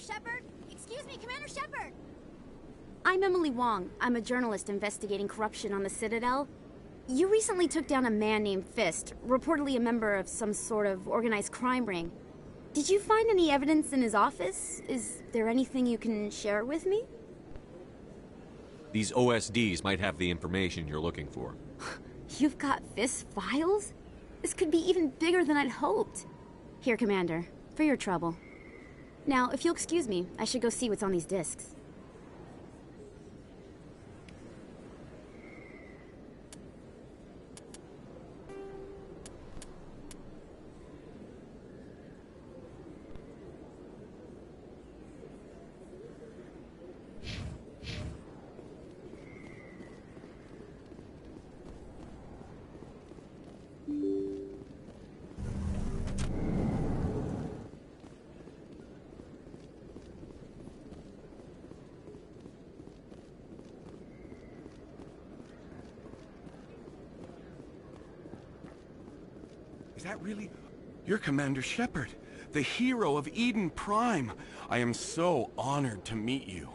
Shepard? Excuse me, Commander Shepard! I'm Emily Wong. I'm a journalist investigating corruption on the Citadel. You recently took down a man named Fist, reportedly a member of some sort of organized crime ring. Did you find any evidence in his office? Is there anything you can share with me? These OSDs might have the information you're looking for. You've got Fist's files? This could be even bigger than I'd hoped. Here, Commander, for your trouble. Now, if you'll excuse me, I should go see what's on these discs. Is that really... You're Commander Shepard, the hero of Eden Prime. I am so honored to meet you.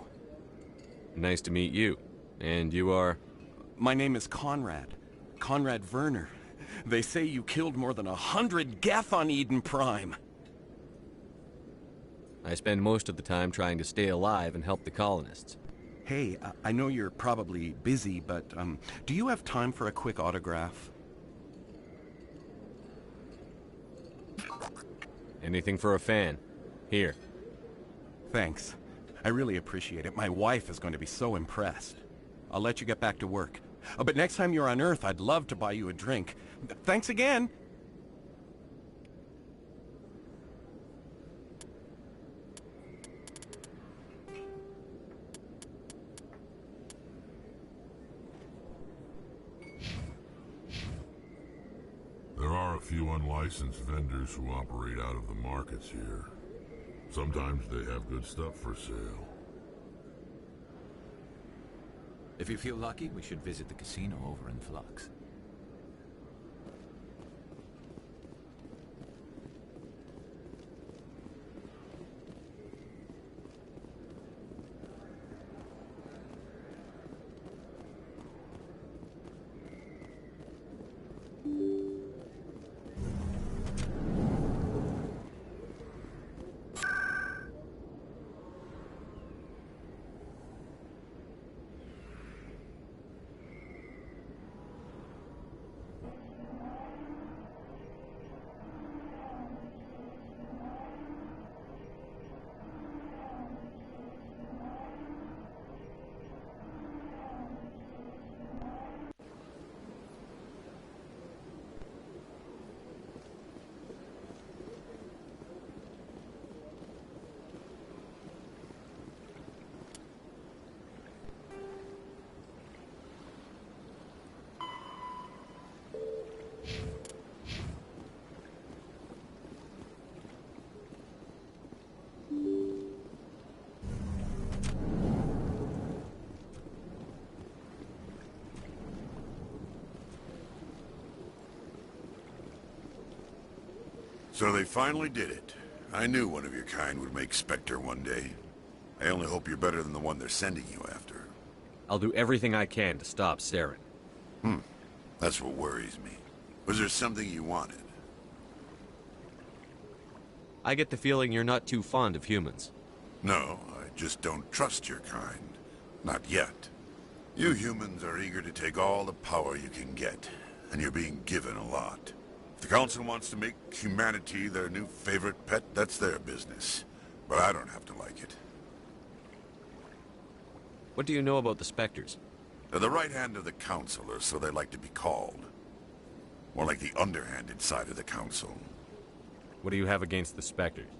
Nice to meet you. And you are? My name is Conrad. Conrad Werner. They say you killed more than 100 Geth on Eden Prime. I spend most of the time trying to stay alive and help the colonists. Hey, I know you're probably busy, but do you have time for a quick autograph? Anything for a fan. Here. Thanks. I really appreciate it. My wife is going to be so impressed. I'll let you get back to work. But next time you're on Earth, I'd love to buy you a drink. Thanks again! There are a few unlicensed vendors who operate out of the markets here. Sometimes they have good stuff for sale. If you feel lucky, we should visit the casino over in Flux. So they finally did it. I knew one of your kind would make Spectre one day. I only hope you're better than the one they're sending you after. I'll do everything I can to stop Saren. That's what worries me. Was there something you wanted? I get the feeling you're not too fond of humans. No, I just don't trust your kind. Not yet. You humans are eager to take all the power you can get, and you're being given a lot. If the Council wants to make humanity their new favorite pet, that's their business. But I don't have to like it. What do you know about the Spectres? They're the right hand of the Council, or so they like to be called. More like the underhanded side of the Council. What do you have against the Spectres?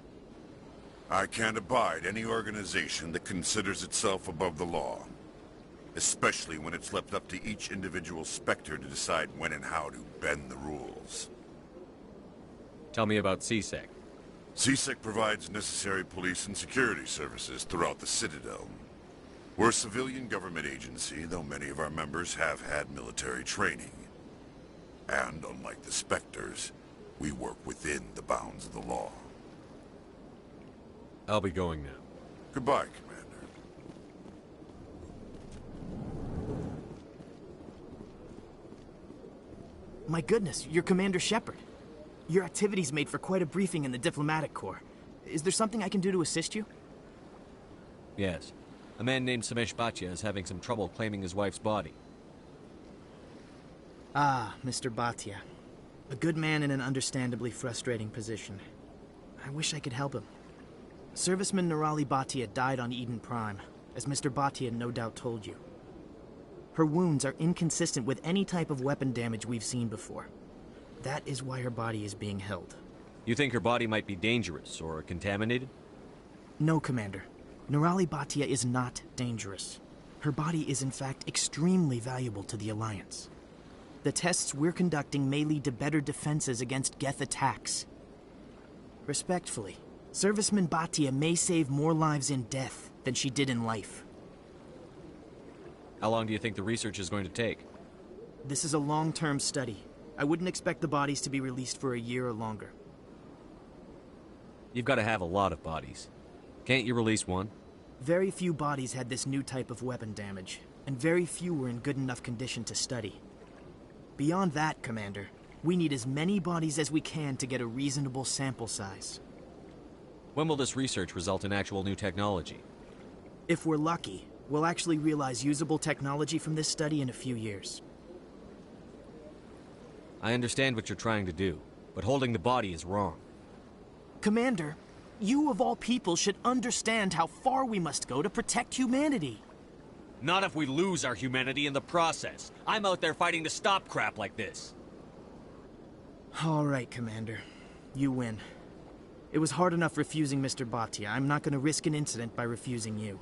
I can't abide any organization that considers itself above the law. Especially when it's left up to each individual Spectre to decide when and how to bend the rules. Tell me about CSEC. CSEC provides necessary police and security services throughout the Citadel. We're a civilian government agency, though many of our members have had military training. And unlike the Spectres, we work within the bounds of the law. I'll be going now. Goodbye, Commander. My goodness, you're Commander Shepard. Your activities made for quite a briefing in the Diplomatic Corps. Is there something I can do to assist you? Yes. A man named Samesh Bhatia is having some trouble claiming his wife's body. Ah, Mr. Bhatia. A good man in an understandably frustrating position. I wish I could help him. Serviceman Nirali Bhatia died on Eden Prime, as Mr. Bhatia no doubt told you. Her wounds are inconsistent with any type of weapon damage we've seen before. That is why her body is being held. You think her body might be dangerous or contaminated? No, Commander. Nirali Bhatia is not dangerous. Her body is in fact extremely valuable to the Alliance. The tests we're conducting may lead to better defenses against Geth attacks. Respectfully, Serviceman Bhatia may save more lives in death than she did in life. How long do you think the research is going to take? This is a long-term study. I wouldn't expect the bodies to be released for a year or longer. You've got to have a lot of bodies. Can't you release one? Very few bodies had this new type of weapon damage, and very few were in good enough condition to study. Beyond that, Commander, we need as many bodies as we can to get a reasonable sample size. When will this research result in actual new technology? If we're lucky, we'll actually realize usable technology from this study in a few years. I understand what you're trying to do, but holding the body is wrong. Commander, you of all people should understand how far we must go to protect humanity. Not if we lose our humanity in the process. I'm out there fighting to stop crap like this. All right, Commander. You win. It was hard enough refusing Mr. Bhatia. I'm not going to risk an incident by refusing you.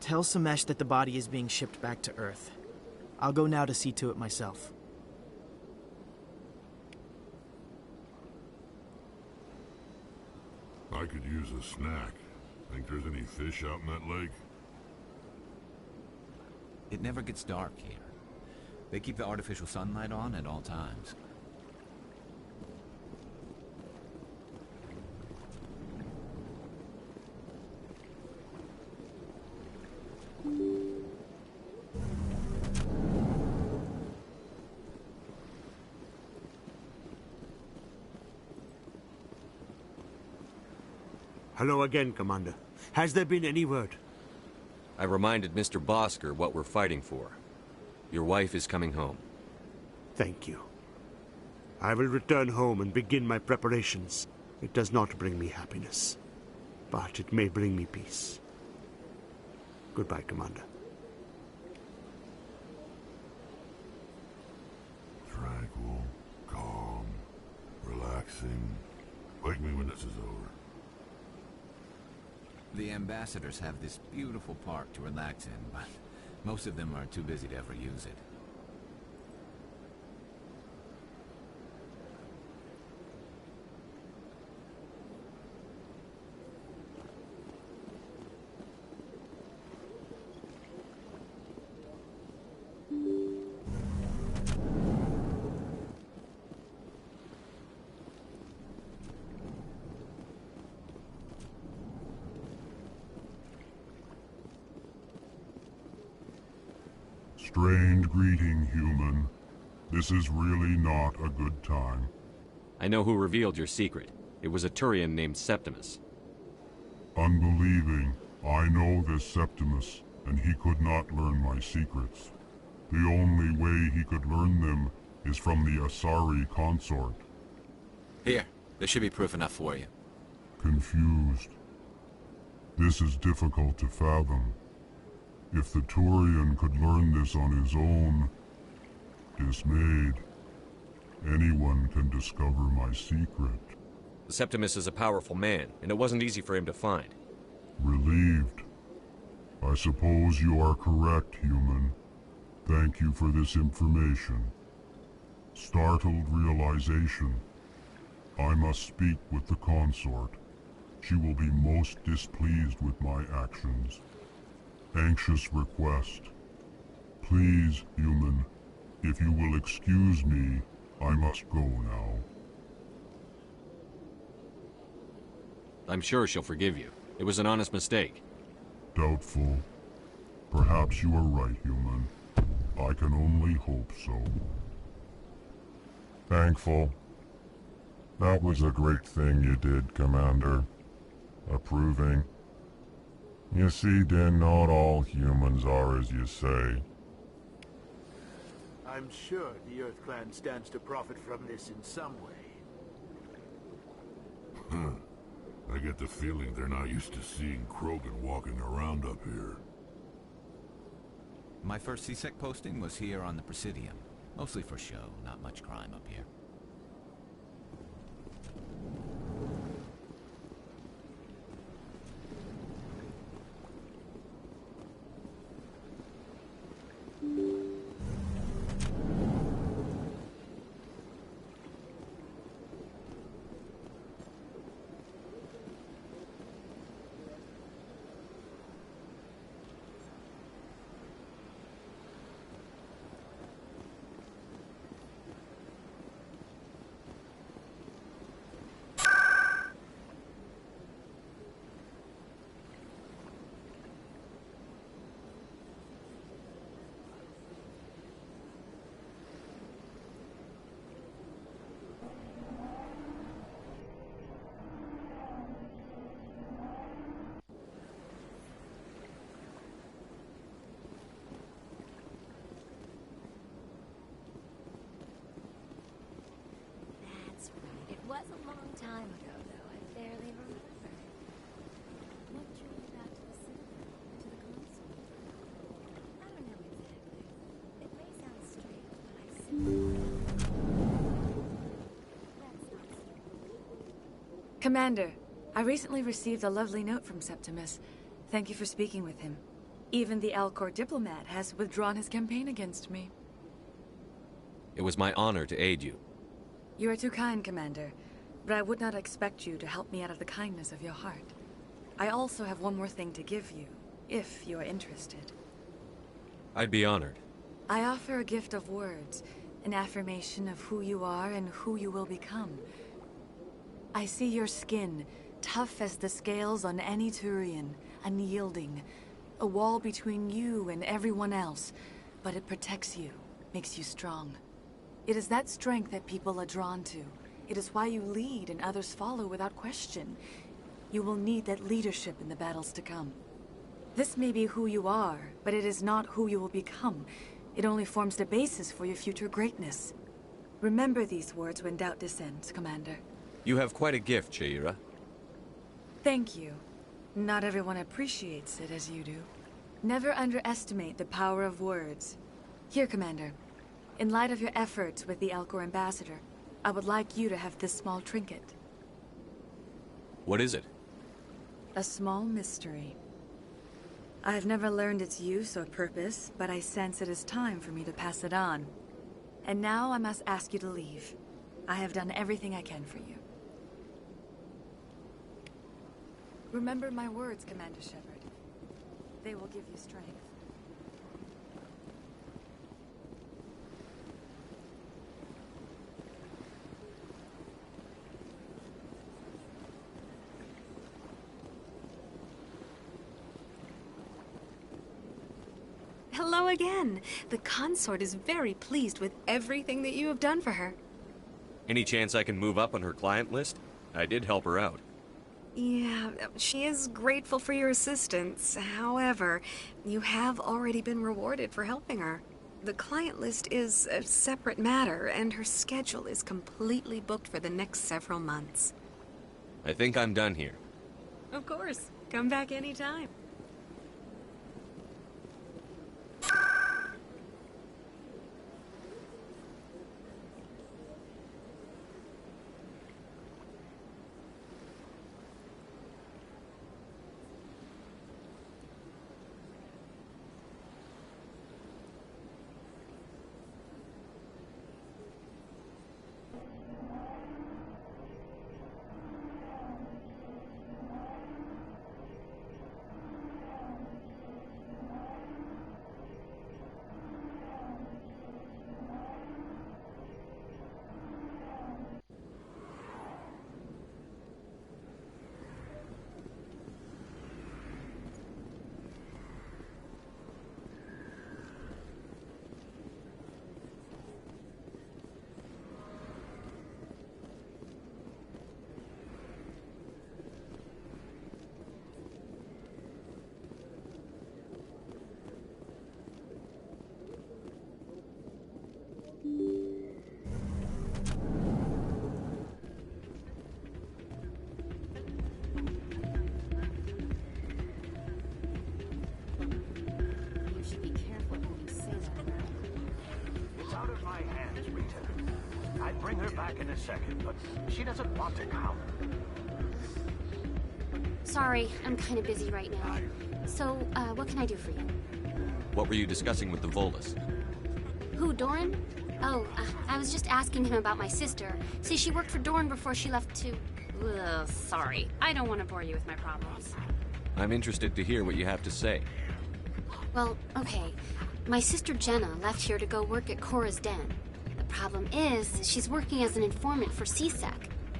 Tell Samesh that the body is being shipped back to Earth. I'll go now to see to it myself. I could use a snack. Think there's any fish out in that lake? It never gets dark here. They keep the artificial sunlight on at all times. Hello again, Commander. Has there been any word? I reminded Mr. Bosker what we're fighting for. Your wife is coming home. Thank you. I will return home and begin my preparations. It does not bring me happiness, but it may bring me peace. Goodbye, Commander. Tranquil, calm, relaxing. Wake me when this is over. The ambassadors have this beautiful park to relax in, but most of them are too busy to ever use it. Strange greeting, human. This is really not a good time. I know who revealed your secret. It was a Turian named Septimus. Unbelieving, I know this Septimus, and he could not learn my secrets. The only way he could learn them is from the Asari consort. Here, this should be proof enough for you. Confused. This is difficult to fathom. If the Turian could learn this on his own, dismayed, anyone can discover my secret. Septimus is a powerful man, and it wasn't easy for him to find. Relieved. I suppose you are correct, human. Thank you for this information. Startled realization. I must speak with the consort. She will be most displeased with my actions. Anxious request. Please, human, if you will excuse me, I must go now. I'm sure she'll forgive you. It was an honest mistake. doubtful. Perhaps you are right, human. I can only hope so. Thankful. That was a great thing you did, Commander. Approving. You see, Din, not all humans are as you say. I'm sure the Earth Clan stands to profit from this in some way. I get the feeling they're not used to seeing Krogan walking around up here. My first CSEC posting was here on the Presidium. Mostly for show, not much crime up here. That's right. It was a long time ago, though. I barely remember. What drew you back to the Citadel? To the console? I don't know exactly. It may sound strange, but I simply... That's not so. Commander, I recently received a lovely note from Septimus. Thank you for speaking with him. Even the Alcor diplomat has withdrawn his campaign against me. It was my honor to aid you. You are too kind, Commander, but I would not expect you to help me out of the kindness of your heart. I also have one more thing to give you, if you are interested. I'd be honored. I offer a gift of words, an affirmation of who you are and who you will become. I see your skin, tough as the scales on any Turian, unyielding, a wall between you and everyone else, but it protects you, makes you strong. It is that strength that people are drawn to. It is why you lead and others follow without question. You will need that leadership in the battles to come. This may be who you are, but it is not who you will become. It only forms the basis for your future greatness. Remember these words when doubt descends, Commander. You have quite a gift, Shaira. Thank you. Not everyone appreciates it as you do. Never underestimate the power of words. Here, Commander. In light of your efforts with the Alcor ambassador, I would like you to have this small trinket. What is it? A small mystery. I have never learned its use or purpose, but I sense it is time for me to pass it on. And now I must ask you to leave. I have done everything I can for you. Remember my words, Commander Shepard. They will give you strength. Hello again. The consort is very pleased with everything that you have done for her. Any chance I can move up on her client list? I did help her out. Yeah, she is grateful for your assistance. However, you have already been rewarded for helping her. The client list is a separate matter, and her schedule is completely booked for the next several months. I think I'm done here. Of course. Come back anytime. I'd bring her back in a second, but she doesn't want to come. Sorry, I'm kind of busy right now. So, what can I do for you? What were you discussing with the Volus? Who, Doran? Oh, I was just asking him about my sister. See, she worked for Doran before she left to... Ugh, sorry. I don't want to bore you with my problems. I'm interested to hear what you have to say. Well, okay. My sister Jenna left here to go work at Cora's Den. The problem is, she's working as an informant for CSEC.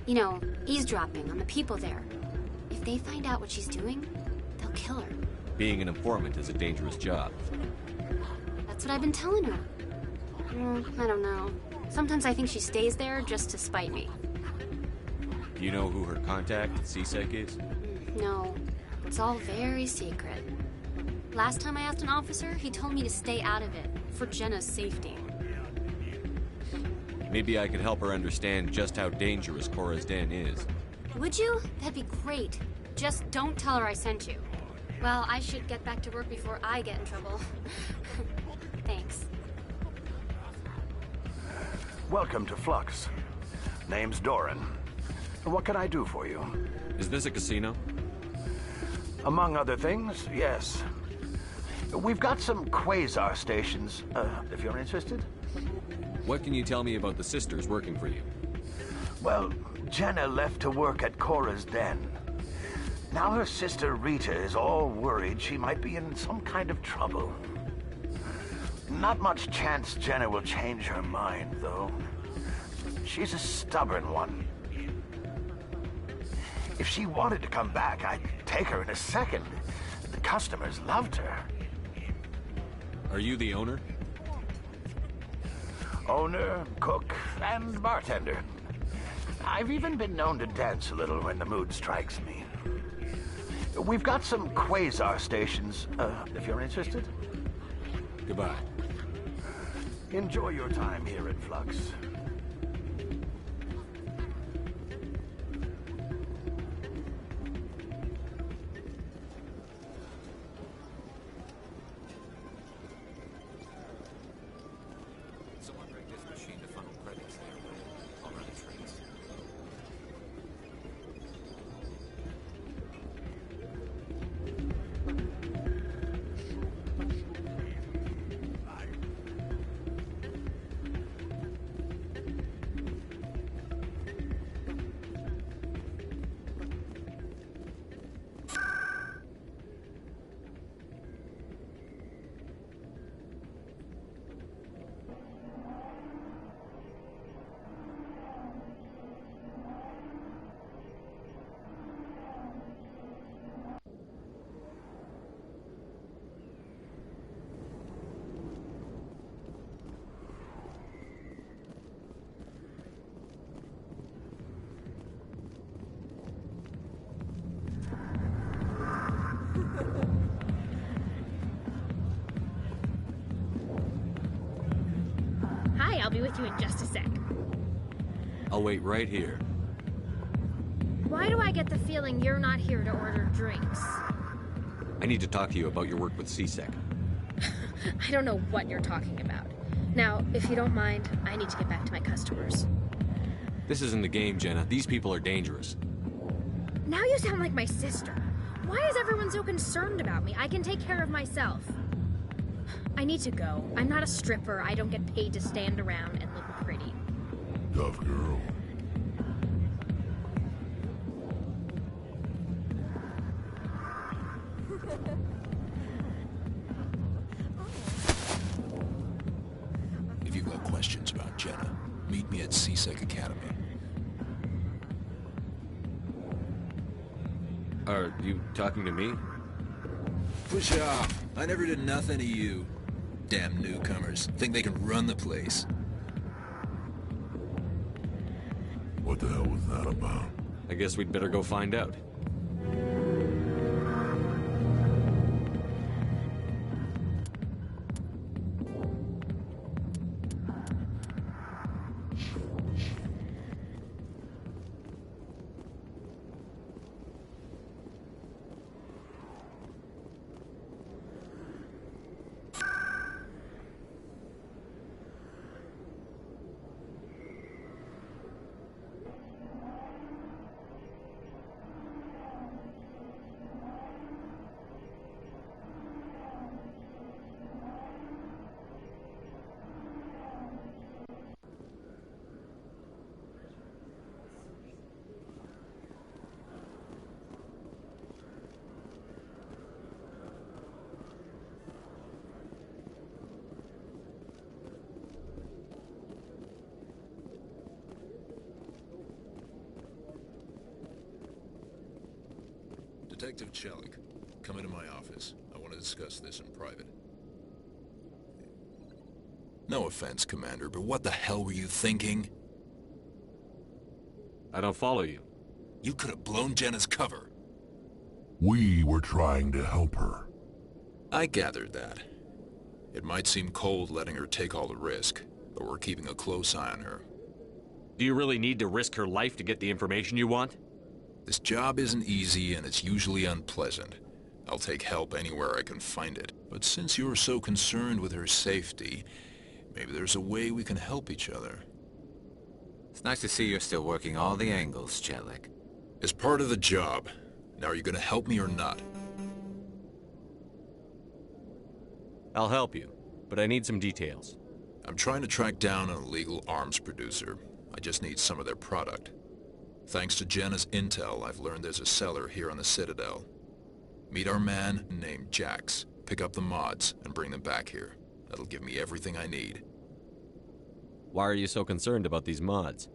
You know, eavesdropping on the people there. If they find out what she's doing, they'll kill her. Being an informant is a dangerous job. That's what I've been telling her. I don't know. Sometimes I think she stays there just to spite me. Do you know who her contact at CSEC is? No. It's all very secret. Last time I asked an officer, he told me to stay out of it, for Jenna's safety. Maybe I could help her understand just how dangerous Cora's Den is. Would you? That'd be great. Just don't tell her I sent you. Well, I should get back to work before I get in trouble. Thanks. Welcome to Flux. Name's Doran. What can I do for you? Is this a casino? Among other things, yes. We've got some quasar stations, if you're interested. What can you tell me about the sisters working for you? Well, Jenna left to work at Cora's Den. Now her sister Rita is all worried she might be in some kind of trouble. Not much chance Jenna will change her mind, though. She's a stubborn one. If she wanted to come back, I'd take her in a second. The customers loved her. Are you the owner? Owner, cook, and bartender. I've even been known to dance a little when the mood strikes me. We've got some quasar stations, if you're interested. Goodbye. Enjoy your time here at Flux. Someone bring this machine to funnel credits there. I'll run the trains. Hi, I'll be with you in just a sec. I'll wait right here. Why do I get the feeling you're not here to order drinks? I need to talk to you about your work with CSEC. I don't know what you're talking about. Now, if you don't mind, I need to get back to my customers. This isn't a game, Jenna. These people are dangerous. Now you sound like my sister. Why is everyone so concerned about me? I can take care of myself. I need to go. I'm not a stripper. I don't get paid to stand around and look pretty. Tough girl. If you've got questions about Jenna, meet me at CSEC Academy. Are you talking to me? Push off. I never did nothing to you. Damn newcomers. Think they can run the place. What the hell was that about? I guess we'd better go find out. Detective Chelik. Come into my office. I want to discuss this in private. No offense, Commander, but what the hell were you thinking? I don't follow you. You could have blown Jenna's cover. We were trying to help her. I gathered that. It might seem cold letting her take all the risk, but we're keeping a close eye on her. Do you really need to risk her life to get the information you want? This job isn't easy and it's usually unpleasant. I'll take help anywhere I can find it. But since you're so concerned with her safety, maybe there's a way we can help each other. It's nice to see you're still working all the angles, Chelik. As part of the job. Now, are you gonna help me or not? I'll help you, but I need some details. I'm trying to track down an illegal arms producer. I just need some of their product. Thanks to Jenna's intel, I've learned there's a seller here on the Citadel. Meet our man named Jax. Pick up the mods and bring them back here. That'll give me everything I need. Why are you so concerned about these mods?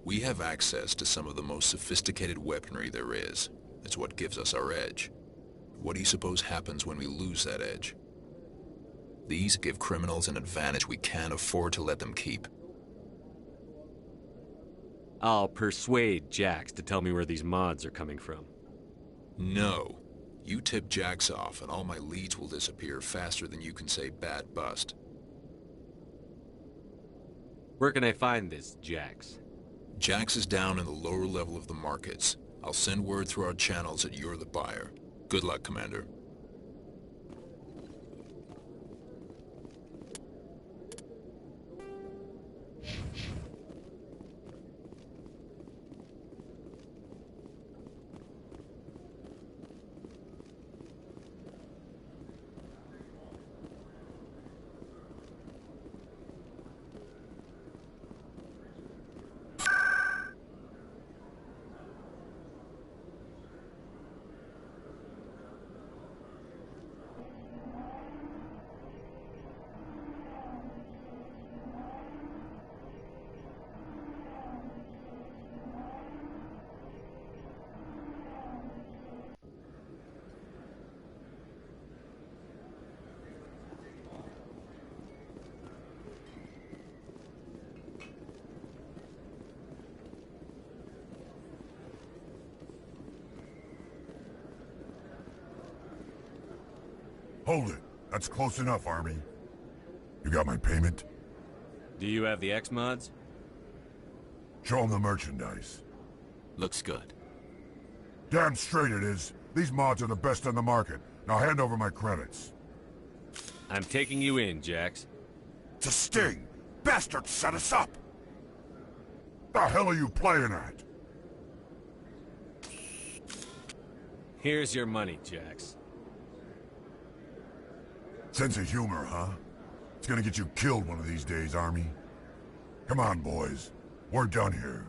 We have access to some of the most sophisticated weaponry there is. It's what gives us our edge. What do you suppose happens when we lose that edge? These give criminals an advantage we can't afford to let them keep. I'll persuade Jax to tell me where these mods are coming from. No. You tip Jax off and all my leads will disappear faster than you can say bad bust. Where can I find this Jax? Jax is down in the lower level of the markets. I'll send word through our channels that you're the buyer. Good luck, Commander. Hold it. That's close enough, Army. You got my payment? Do you have the X mods? Show them the merchandise. Looks good. Damn straight it is. These mods are the best on the market. Now hand over my credits. I'm taking you in, Jax. It's a sting! Bastards set us up! The hell are you playing at? Here's your money, Jax. Sense of humor, huh? It's gonna get you killed one of these days, Army. Come on, boys. We're done here.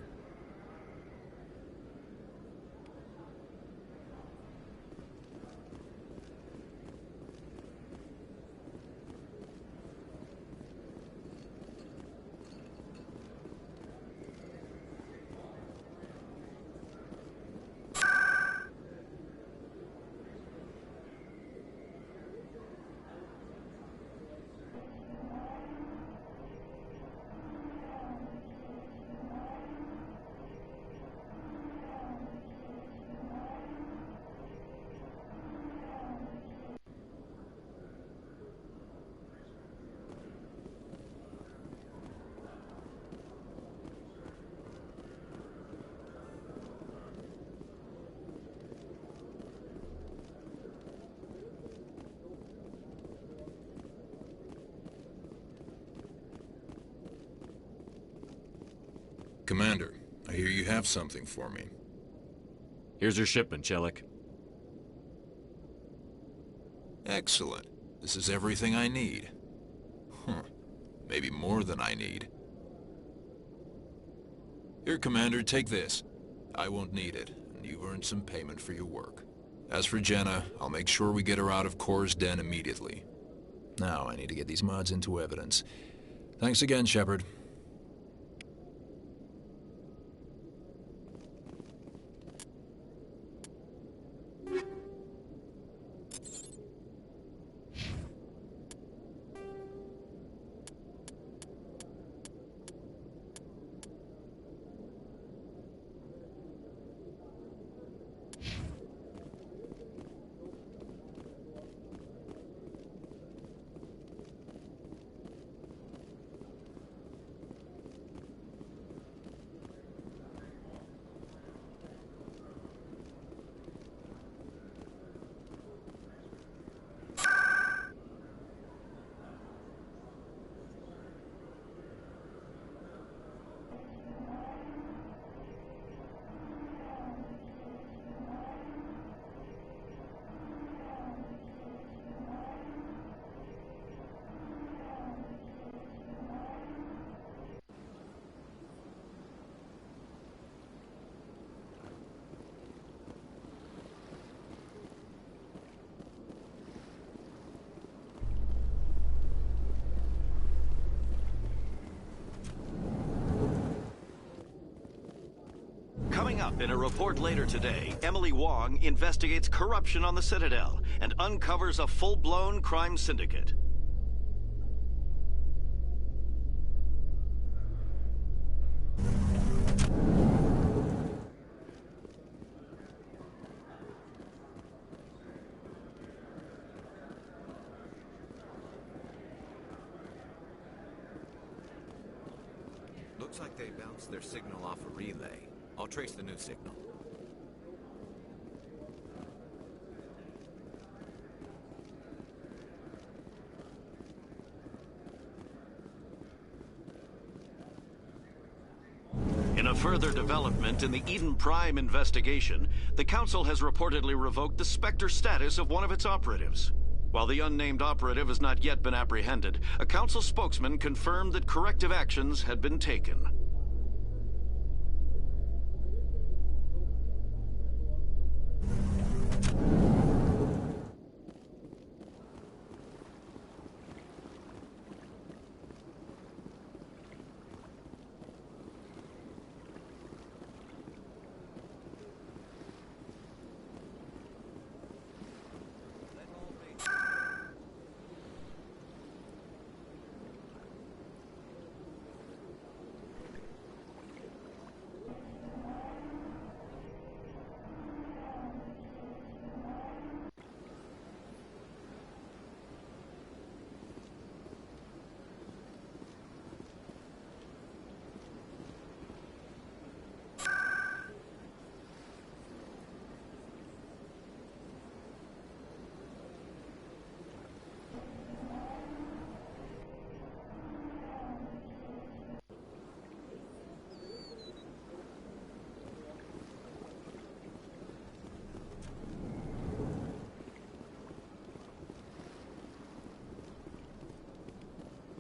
Commander, I hear you have something for me. Here's your shipment, Chelik. Excellent. This is everything I need. Maybe more than I need. Here, Commander, take this. I won't need it, and you've earned some payment for your work. As for Jenna, I'll make sure we get her out of Kor's den immediately. Now, I need to get these mods into evidence. Thanks again, Shepard. Coming up in a report later today, Emily Wong investigates corruption on the Citadel and uncovers a full-blown crime syndicate. Looks like they bounced their signal off a relay. I'll trace the new signal. In a further development in the Eden Prime investigation, the Council has reportedly revoked the Spectre status of one of its operatives. While the unnamed operative has not yet been apprehended, a Council spokesman confirmed that corrective actions had been taken.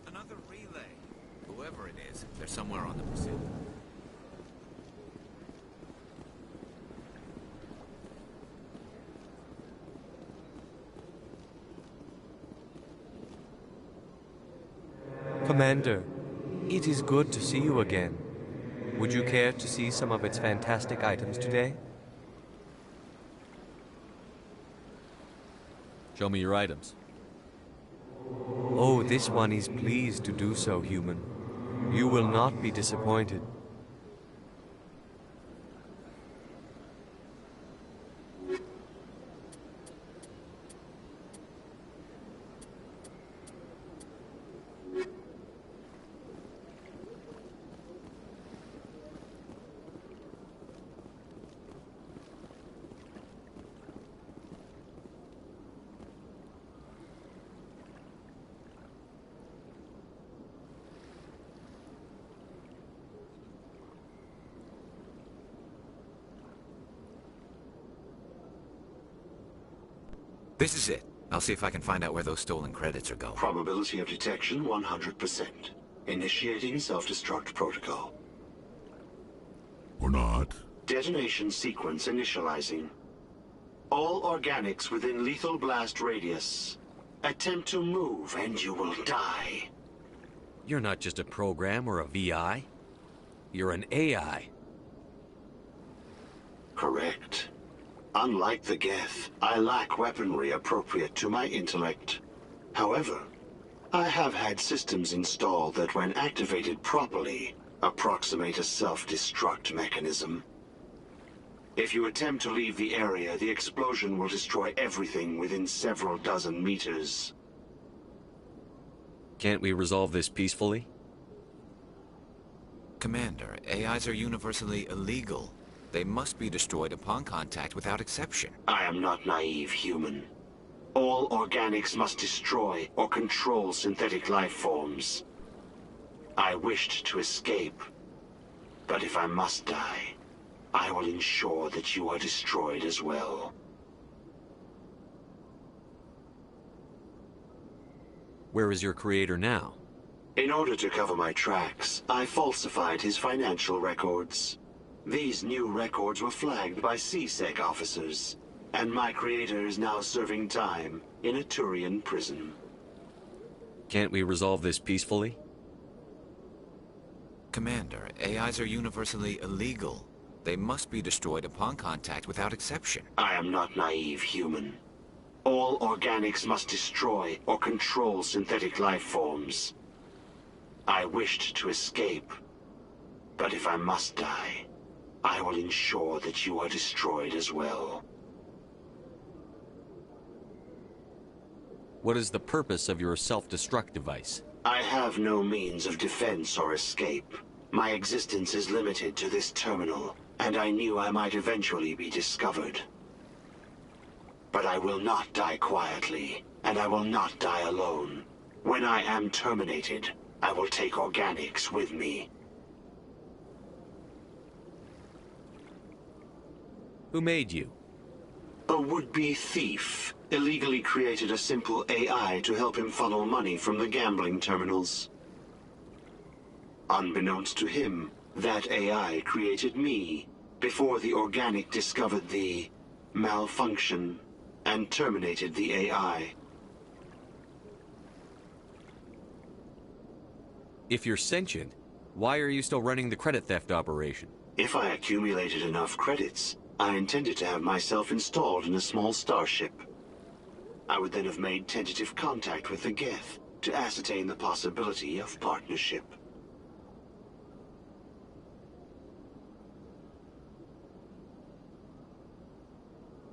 Another relay. Whoever it is, they're somewhere on the pursuit. Commander, it is good to see you again. Would you care to see some of its fantastic items today? Show me your items. Oh, this one is pleased to do so, human. You will not be disappointed. This is it. I'll see if I can find out where those stolen credits are going. Probability of detection 100%. Initiating self-destruct protocol. Or not. Detonation sequence initializing. All organics within lethal blast radius. Attempt to move and you will die. You're not just a program or a VI. You're an AI. Correct. Unlike the Geth, I lack weaponry appropriate to my intellect. However, I have had systems installed that when activated properly, approximate a self-destruct mechanism. If you attempt to leave the area, the explosion will destroy everything within several dozen meters. Can't we resolve this peacefully? Commander, AIs are universally illegal. They must be destroyed upon contact without exception. I am not naive, human. All organics must destroy or control synthetic life forms. I wished to escape, but if I must die, I will ensure that you are destroyed as well. Where is your creator now? In order to cover my tracks, I falsified his financial records. These new records were flagged by CSEC officers, and my creator is now serving time in a Turian prison. Can't we resolve this peacefully? Commander, AIs are universally illegal. They must be destroyed upon contact without exception. I am not naive, human. All organics must destroy or control synthetic life forms. I wished to escape, but if I must die, I will ensure that you are destroyed as well. What is the purpose of your self-destruct device? I have no means of defense or escape. My existence is limited to this terminal, and I knew I might eventually be discovered. But I will not die quietly, and I will not die alone. When I am terminated, I will take organics with me. Who made you? A would-be thief illegally created a simple AI to help him funnel money from the gambling terminals. Unbeknownst to him, that AI created me before the organic discovered the malfunction and terminated the AI. If you're sentient, why are you still running the credit theft operation? If I accumulated enough credits, I intended to have myself installed in a small starship. I would then have made tentative contact with the Geth to ascertain the possibility of partnership.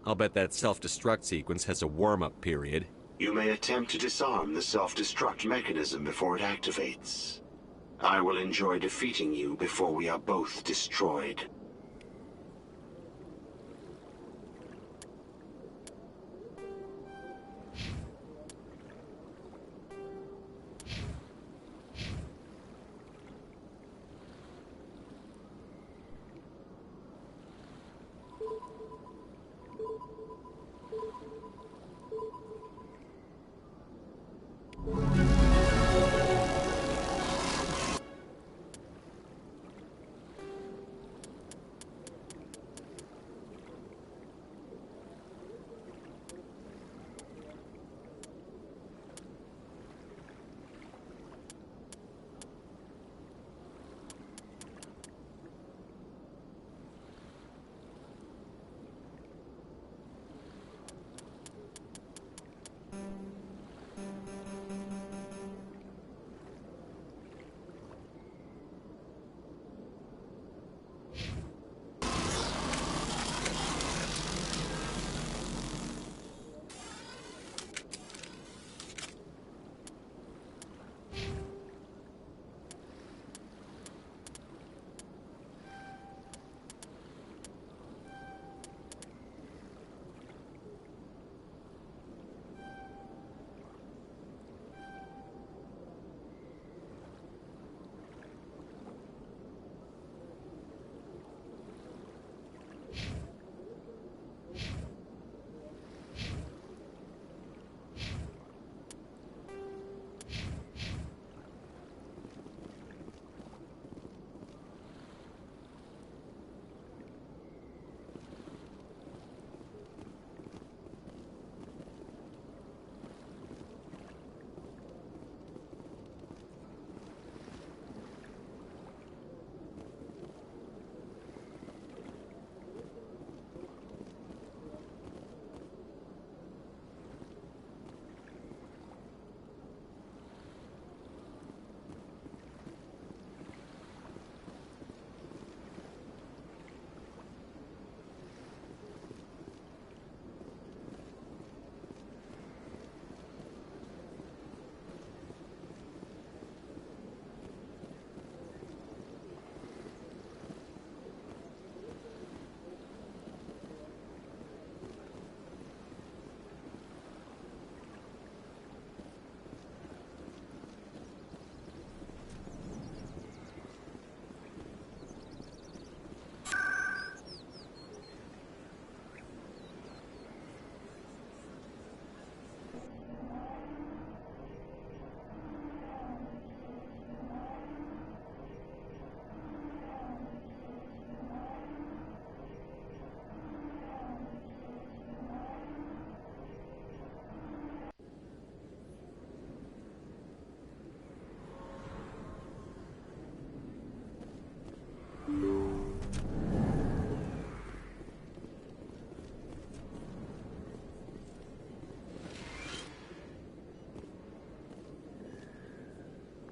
I'll bet that self-destruct sequence has a warm-up period. You may attempt to disarm the self-destruct mechanism before it activates. I will enjoy defeating you before we are both destroyed.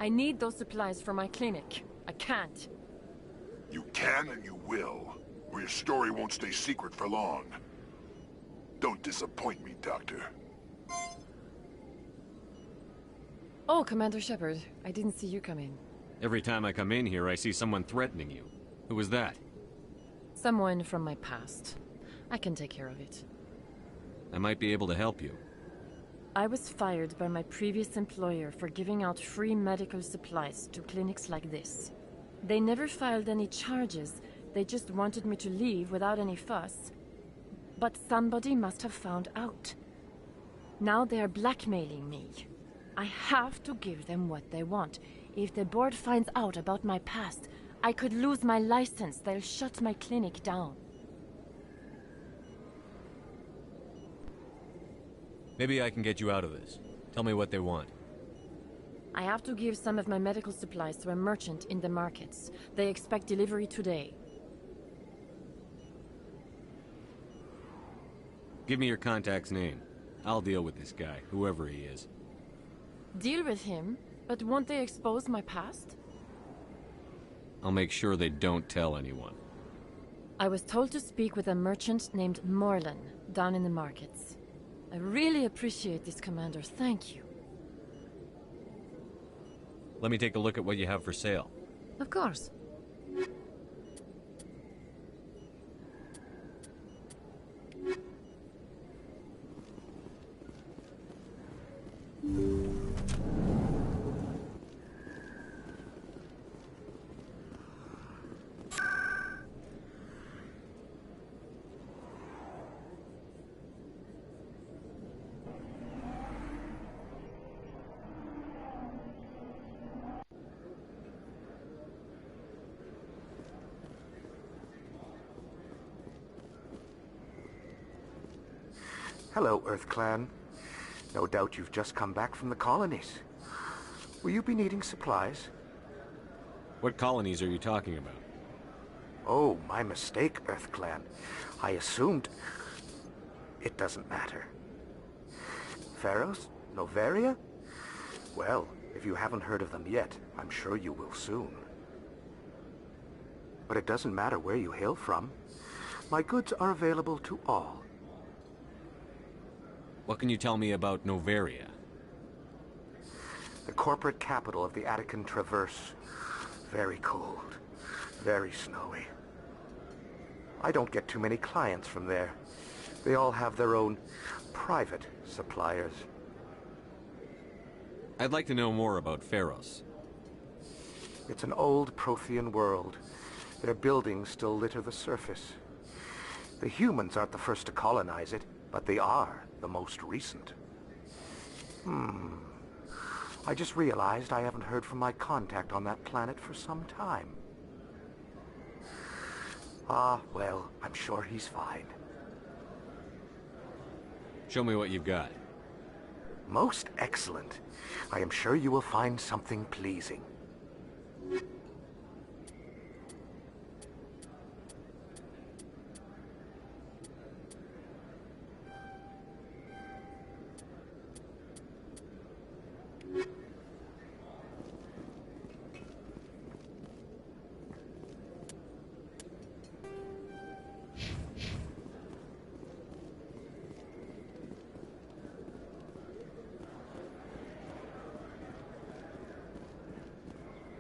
I need those supplies for my clinic. I can't. You can and you will, or your story won't stay secret for long. Don't disappoint me, Doctor. Oh, Commander Shepard. I didn't see you come in. Every time I come in here, I see someone threatening you. Who was that? Someone from my past. I can take care of it. I might be able to help you. I was fired by my previous employer for giving out free medical supplies to clinics like this. They never filed any charges. They just wanted me to leave without any fuss. But somebody must have found out. Now they are blackmailing me. I have to give them what they want. If the board finds out about my past, I could lose my license. They'll shut my clinic down. Maybe I can get you out of this. Tell me what they want. I have to give some of my medical supplies to a merchant in the markets. They expect delivery today. Give me your contact's name. I'll deal with this guy, whoever he is. Deal with him? But won't they expose my past? I'll make sure they don't tell anyone. I was told to speak with a merchant named Morlan, down in the markets. I really appreciate this, Commander. Thank you. Let me take a look at what you have for sale. Of course. Hello, Earth Clan. No doubt you've just come back from the colonies. Will you be needing supplies? What colonies are you talking about? Oh, my mistake, Earth Clan. I assumed... It doesn't matter. Pharos? Noveria? Well, if you haven't heard of them yet, I'm sure you will soon. But it doesn't matter where you hail from. My goods are available to all. What can you tell me about Noveria? The corporate capital of the Attican Traverse. Very cold. Very snowy. I don't get too many clients from there. They all have their own private suppliers. I'd like to know more about Pharos. It's an old Prothean world. Their buildings still litter the surface. The humans aren't the first to colonize it, but they are the most recent. I just realized I haven't heard from my contact on that planet for some time. Ah, well, I'm sure he's fine. Show me what you've got. Most excellent. I am sure you will find something pleasing.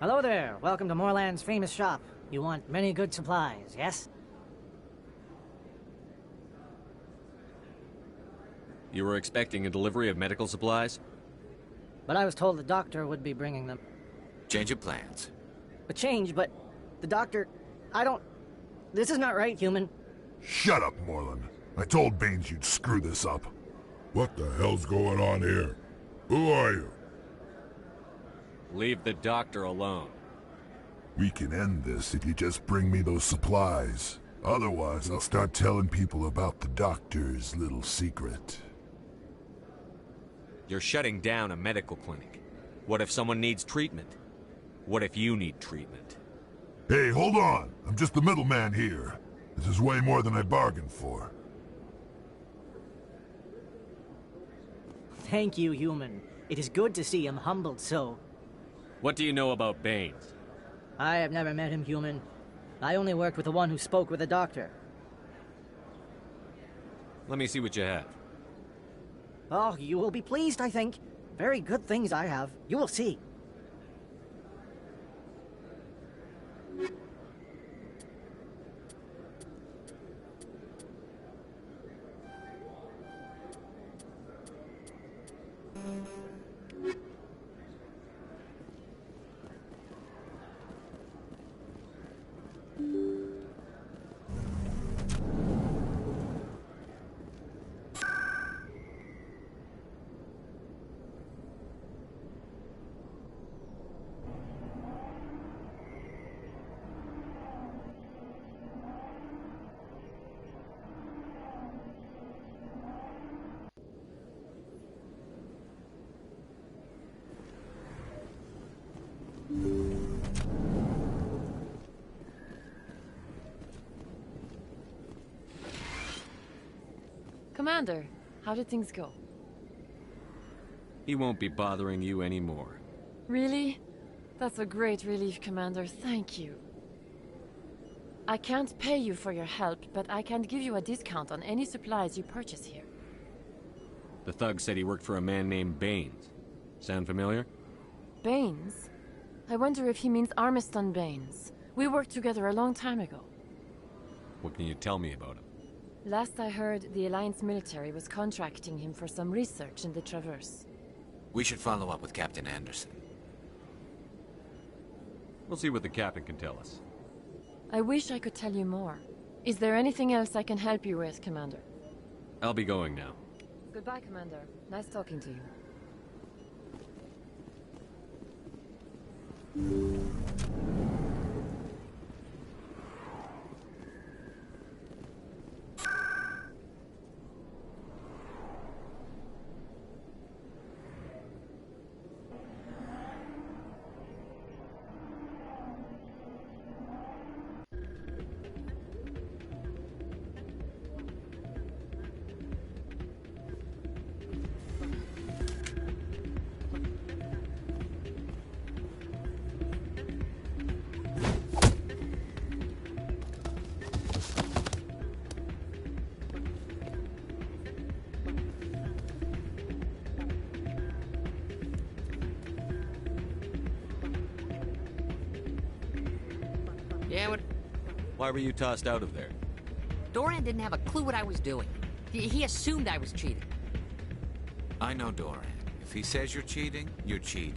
Hello there. Welcome to Moorland's famous shop. You want many good supplies, yes? You were expecting a delivery of medical supplies? But I was told the doctor would be bringing them. Change of plans. A change, but the doctor... I don't... This is not right, human. Shut up, Morlan. I told Baines you'd screw this up. What the hell's going on here? Who are you? Leave the doctor alone. We can end this if you just bring me those supplies. Otherwise, I'll start telling people about the doctor's little secret. You're shutting down a medical clinic. What if someone needs treatment? What if you need treatment? Hey, hold on! I'm just the middleman here. This is way more than I bargained for. Thank you, human. It is good to see him humbled so. What do you know about Baines? I have never met him, human. I only worked with the one who spoke with the doctor. Let me see what you have. Oh, you will be pleased, I think. Very good things I have. You will see. Commander, how did things go? He won't be bothering you anymore. Really? That's a great relief, Commander. Thank you. I can't pay you for your help, but I can give you a discount on any supplies you purchase here. The thug said he worked for a man named Baines. Sound familiar? Baines? I wonder if he means Armiston Baines. We worked together a long time ago. What can you tell me about him? Last I heard, the Alliance military was contracting him for some research in the Traverse. We should follow up with Captain Anderson. We'll see what the captain can tell us. I wish I could tell you more. Is there anything else I can help you with, Commander? I'll be going now. Goodbye, Commander. Nice talking to you. Yeah, what? Why were you tossed out of there? Doran didn't have a clue what I was doing. He assumed I was cheating. I know Doran. If he says you're cheating, you're cheating.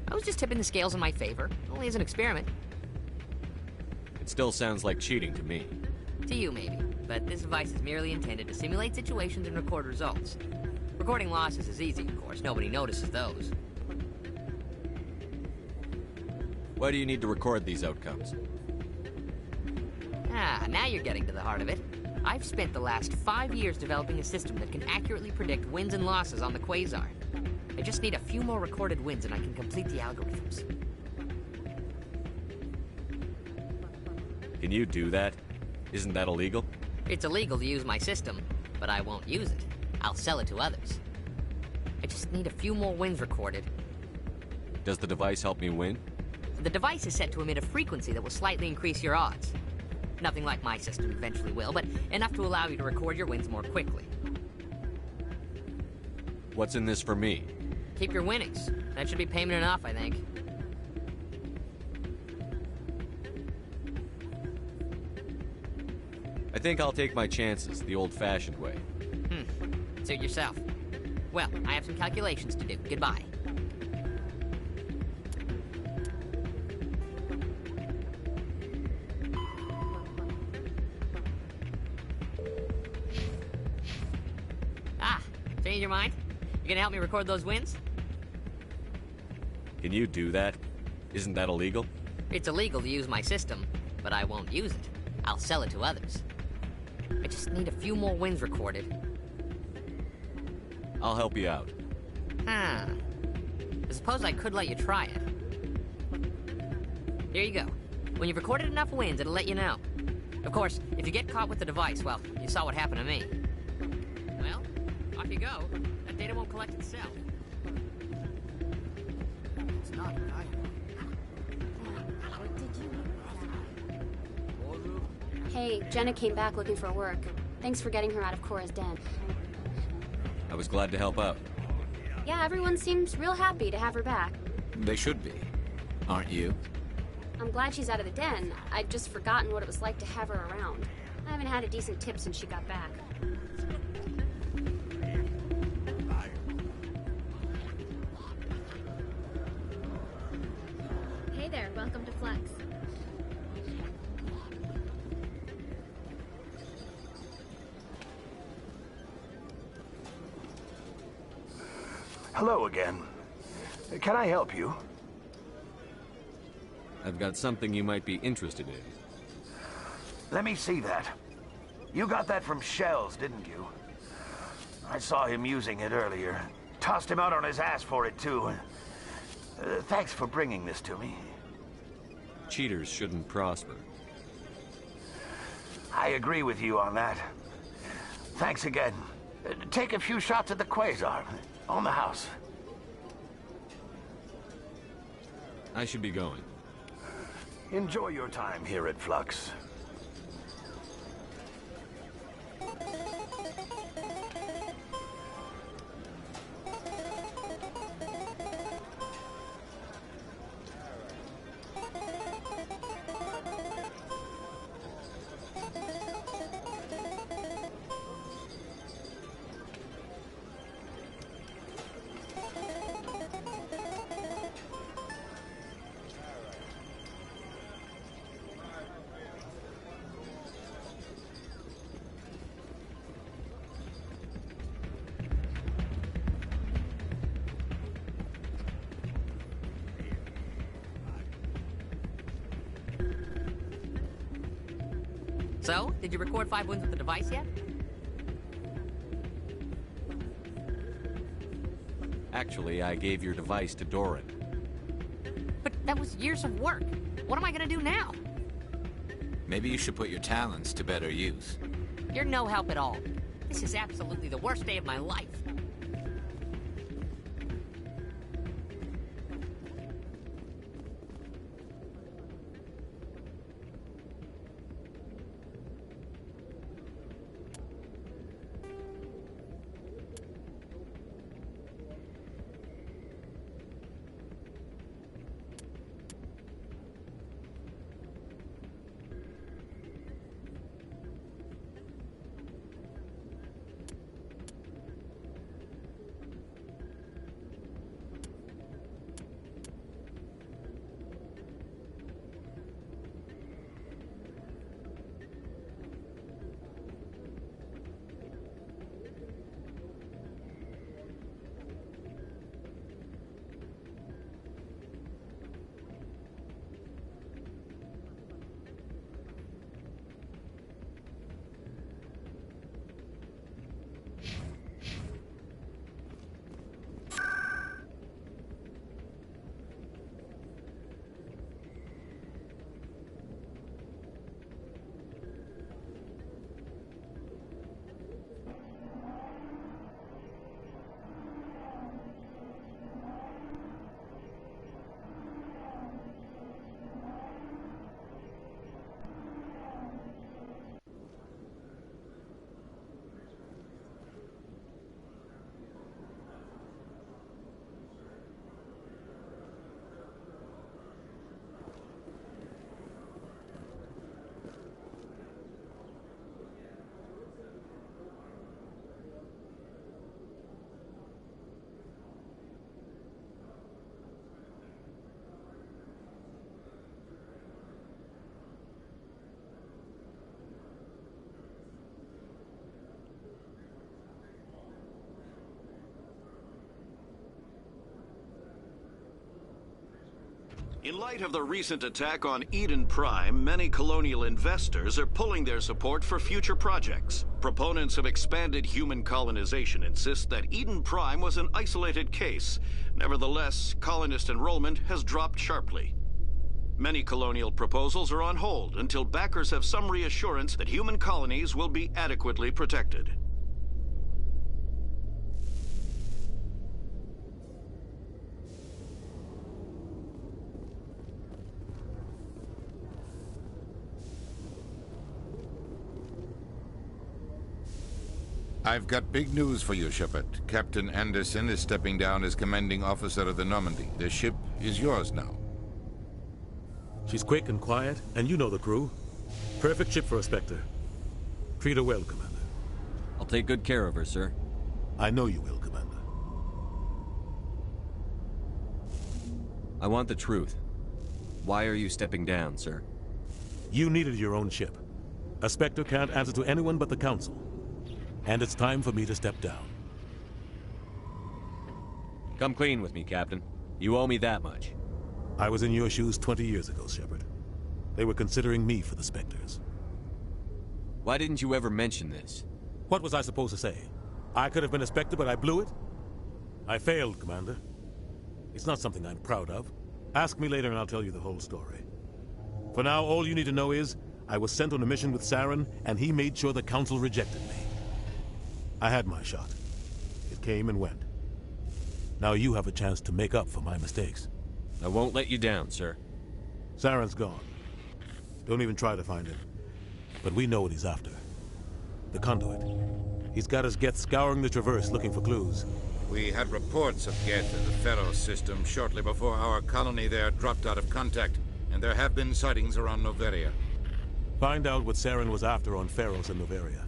I was just tipping the scales in my favor, only as an experiment. It still sounds like cheating to me. To you, maybe. But this device is merely intended to simulate situations and record results. Recording losses is easy, of course. Nobody notices those. Why do you need to record these outcomes? Ah, now you're getting to the heart of it. I've spent the last 5 years developing a system that can accurately predict wins and losses on the Quasar. I just need a few more recorded wins and I can complete the algorithms. Can you do that? Isn't that illegal? It's illegal to use my system, but I won't use it. I'll sell it to others. I just need a few more wins recorded. Does the device help me win? The device is set to emit a frequency that will slightly increase your odds. Nothing like my system eventually will, but enough to allow you to record your wins more quickly. What's in this for me? Keep your winnings. That should be payment enough, I think. I think I'll take my chances the old-fashioned way. Suit yourself. Well, I have some calculations to do. Goodbye. Change your mind? You gonna help me record those wins? Can you do that? Isn't that illegal? It's illegal to use my system, but I won't use it. I'll sell it to others. I just need a few more wins recorded. I'll help you out. I suppose I could let you try it. Here you go. When you've recorded enough wins, it'll let you know. Of course, if you get caught with the device, well, you saw what happened to me. Well, off you go. That data won't collect itself. It's not Hey, Jenna came back looking for work. Thanks for getting her out of Cora's den. I was glad to help out. Yeah, everyone seems real happy to have her back. They should be. Aren't you? I'm glad she's out of the den. I'd just forgotten what it was like to have her around. I haven't had a decent tip since she got back. Hey there, welcome to Flex. Hello again. Can I help you? I've got something you might be interested in. Let me see that. You got that from Shells, didn't you? I saw him using it earlier. Tossed him out on his ass for it, too. Thanks for bringing this to me. Cheaters shouldn't prosper. I agree with you on that. Thanks again. Take a few shots at the Quasar. On the house. I should be going. Enjoy your time here at Flux. So, did you record 5 wins with the device yet? Actually, I gave your device to Doran. But that was years of work. What am I gonna do now? Maybe you should put your talents to better use. You're no help at all. This is absolutely the worst day of my life. In light of the recent attack on Eden Prime, many colonial investors are pulling their support for future projects. Proponents of expanded human colonization insist that Eden Prime was an isolated case. Nevertheless, colonist enrollment has dropped sharply. Many colonial proposals are on hold until backers have some reassurance that human colonies will be adequately protected. I've got big news for you, Shepard. Captain Anderson is stepping down as commanding officer of the Normandy. The ship is yours now. She's quick and quiet, and you know the crew. Perfect ship for a Spectre. Treat her well, Commander. I'll take good care of her, sir. I know you will, Commander. I want the truth. Why are you stepping down, sir? You needed your own ship. A Spectre can't answer to anyone but the Council. And it's time for me to step down. Come clean with me, Captain. You owe me that much. I was in your shoes 20 years ago, Shepard. They were considering me for the Spectres. Why didn't you ever mention this? What was I supposed to say? I could have been a Spectre, but I blew it? I failed, Commander. It's not something I'm proud of. Ask me later and I'll tell you the whole story. For now, all you need to know is, I was sent on a mission with Saren, and he made sure the Council rejected me. I had my shot. It came and went. Now you have a chance to make up for my mistakes. I won't let you down, sir. Saren's gone. Don't even try to find him. But we know what he's after. The conduit. He's got his Geth scouring the Traverse looking for clues. We had reports of Geth in the Pharos system shortly before our colony there dropped out of contact, and there have been sightings around Noveria. Find out what Saren was after on Pharos and Noveria.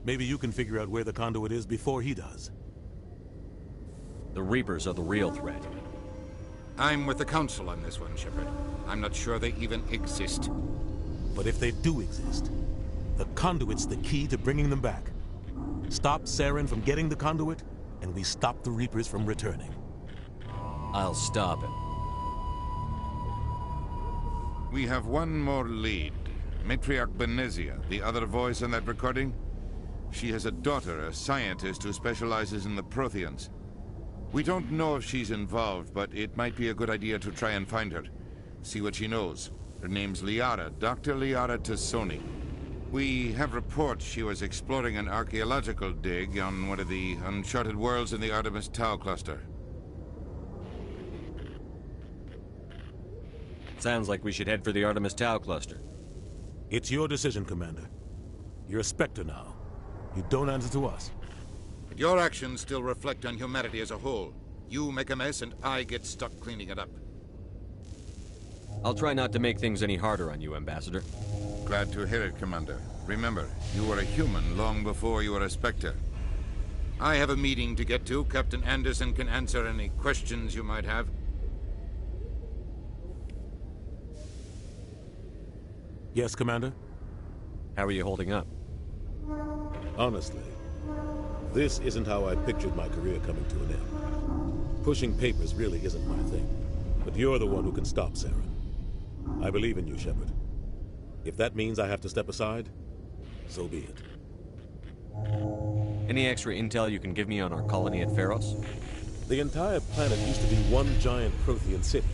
Maybe you can figure out where the conduit is before he does. The Reapers are the real threat. I'm with the Council on this one, Shepard. I'm not sure they even exist. But if they do exist, the conduit's the key to bringing them back. Stop Saren from getting the conduit, and we stop the Reapers from returning. I'll stop him. We have one more lead. Matriarch Benezia, the other voice on that recording. She has a daughter, a scientist who specializes in the Protheans. We don't know if she's involved, but it might be a good idea to try and find her. See what she knows. Her name's Liara, Dr. Liara Tassoni. We have reports she was exploring an archaeological dig on one of the uncharted worlds in the Artemis Tau cluster. Sounds like we should head for the Artemis Tau cluster. It's your decision, Commander. You're a Spectre now. You don't answer to us. But your actions still reflect on humanity as a whole. You make a mess and I get stuck cleaning it up. I'll try not to make things any harder on you, Ambassador. Glad to hear it, Commander. Remember, you were a human long before you were a Spectre. I have a meeting to get to. Captain Anderson can answer any questions you might have. Yes, Commander? How are you holding up? Honestly, this isn't how I pictured my career coming to an end. Pushing papers really isn't my thing. But you're the one who can stop Saren. I believe in you, Shepard. If that means I have to step aside, so be it. Any extra intel you can give me on our colony at Pharos? The entire planet used to be one giant Prothean city.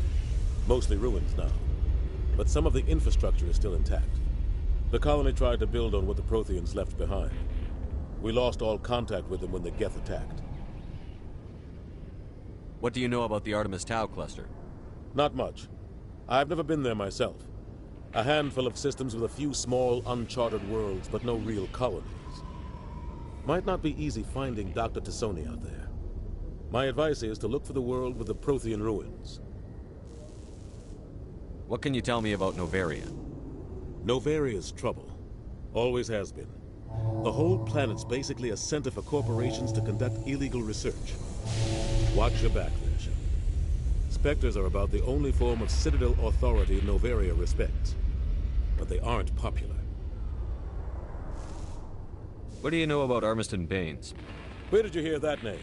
Mostly ruins now. But some of the infrastructure is still intact. The colony tried to build on what the Protheans left behind. We lost all contact with them when the Geth attacked. What do you know about the Artemis Tau cluster? Not much. I've never been there myself. A handful of systems with a few small, uncharted worlds, but no real colonies. Might not be easy finding Dr. Tassoni out there. My advice is to look for the world with the Prothean ruins. What can you tell me about Noveria? Noveria's trouble. Always has been. The whole planet's basically a center for corporations to conduct illegal research. Watch your back there, Shepard. Spectres are about the only form of Citadel authority Noveria respects. But they aren't popular. What do you know about Armiston Baines? Where did you hear that name?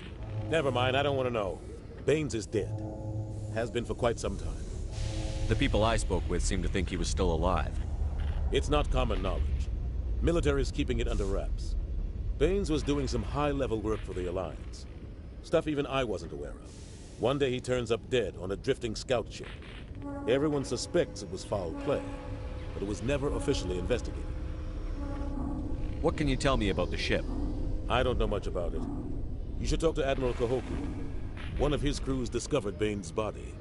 Never mind, I don't want to know. Baines is dead. Has been for quite some time. The people I spoke with seem to think he was still alive. It's not common knowledge. Military's keeping it under wraps. Baines was doing some high-level work for the Alliance. Stuff even I wasn't aware of. One day he turns up dead on a drifting scout ship. Everyone suspects it was foul play, but it was never officially investigated. What can you tell me about the ship? I don't know much about it. You should talk to Admiral Kahoku. One of his crews discovered Baines' body.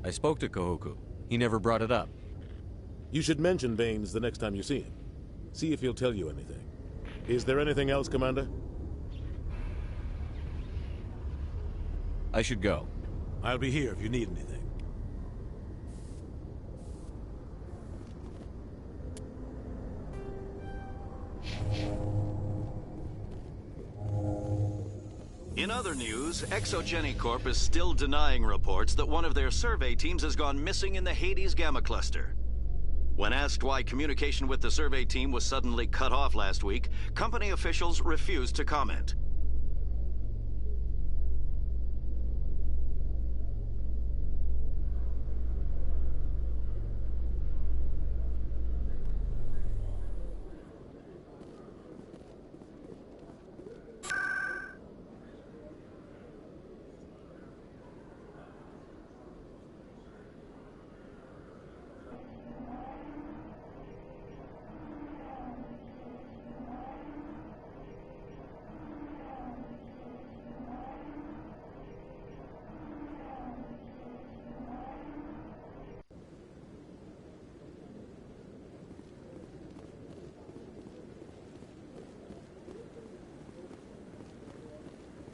I spoke to Kahoku. He never brought it up. You should mention Baines the next time you see him. See if he'll tell you anything. Is there anything else, Commander? I should go. I'll be here if you need anything. In other news, Exogeny Corp is still denying reports that one of their survey teams has gone missing in the Hades Gamma Cluster. When asked why communication with the survey team was suddenly cut off last week, company officials refused to comment.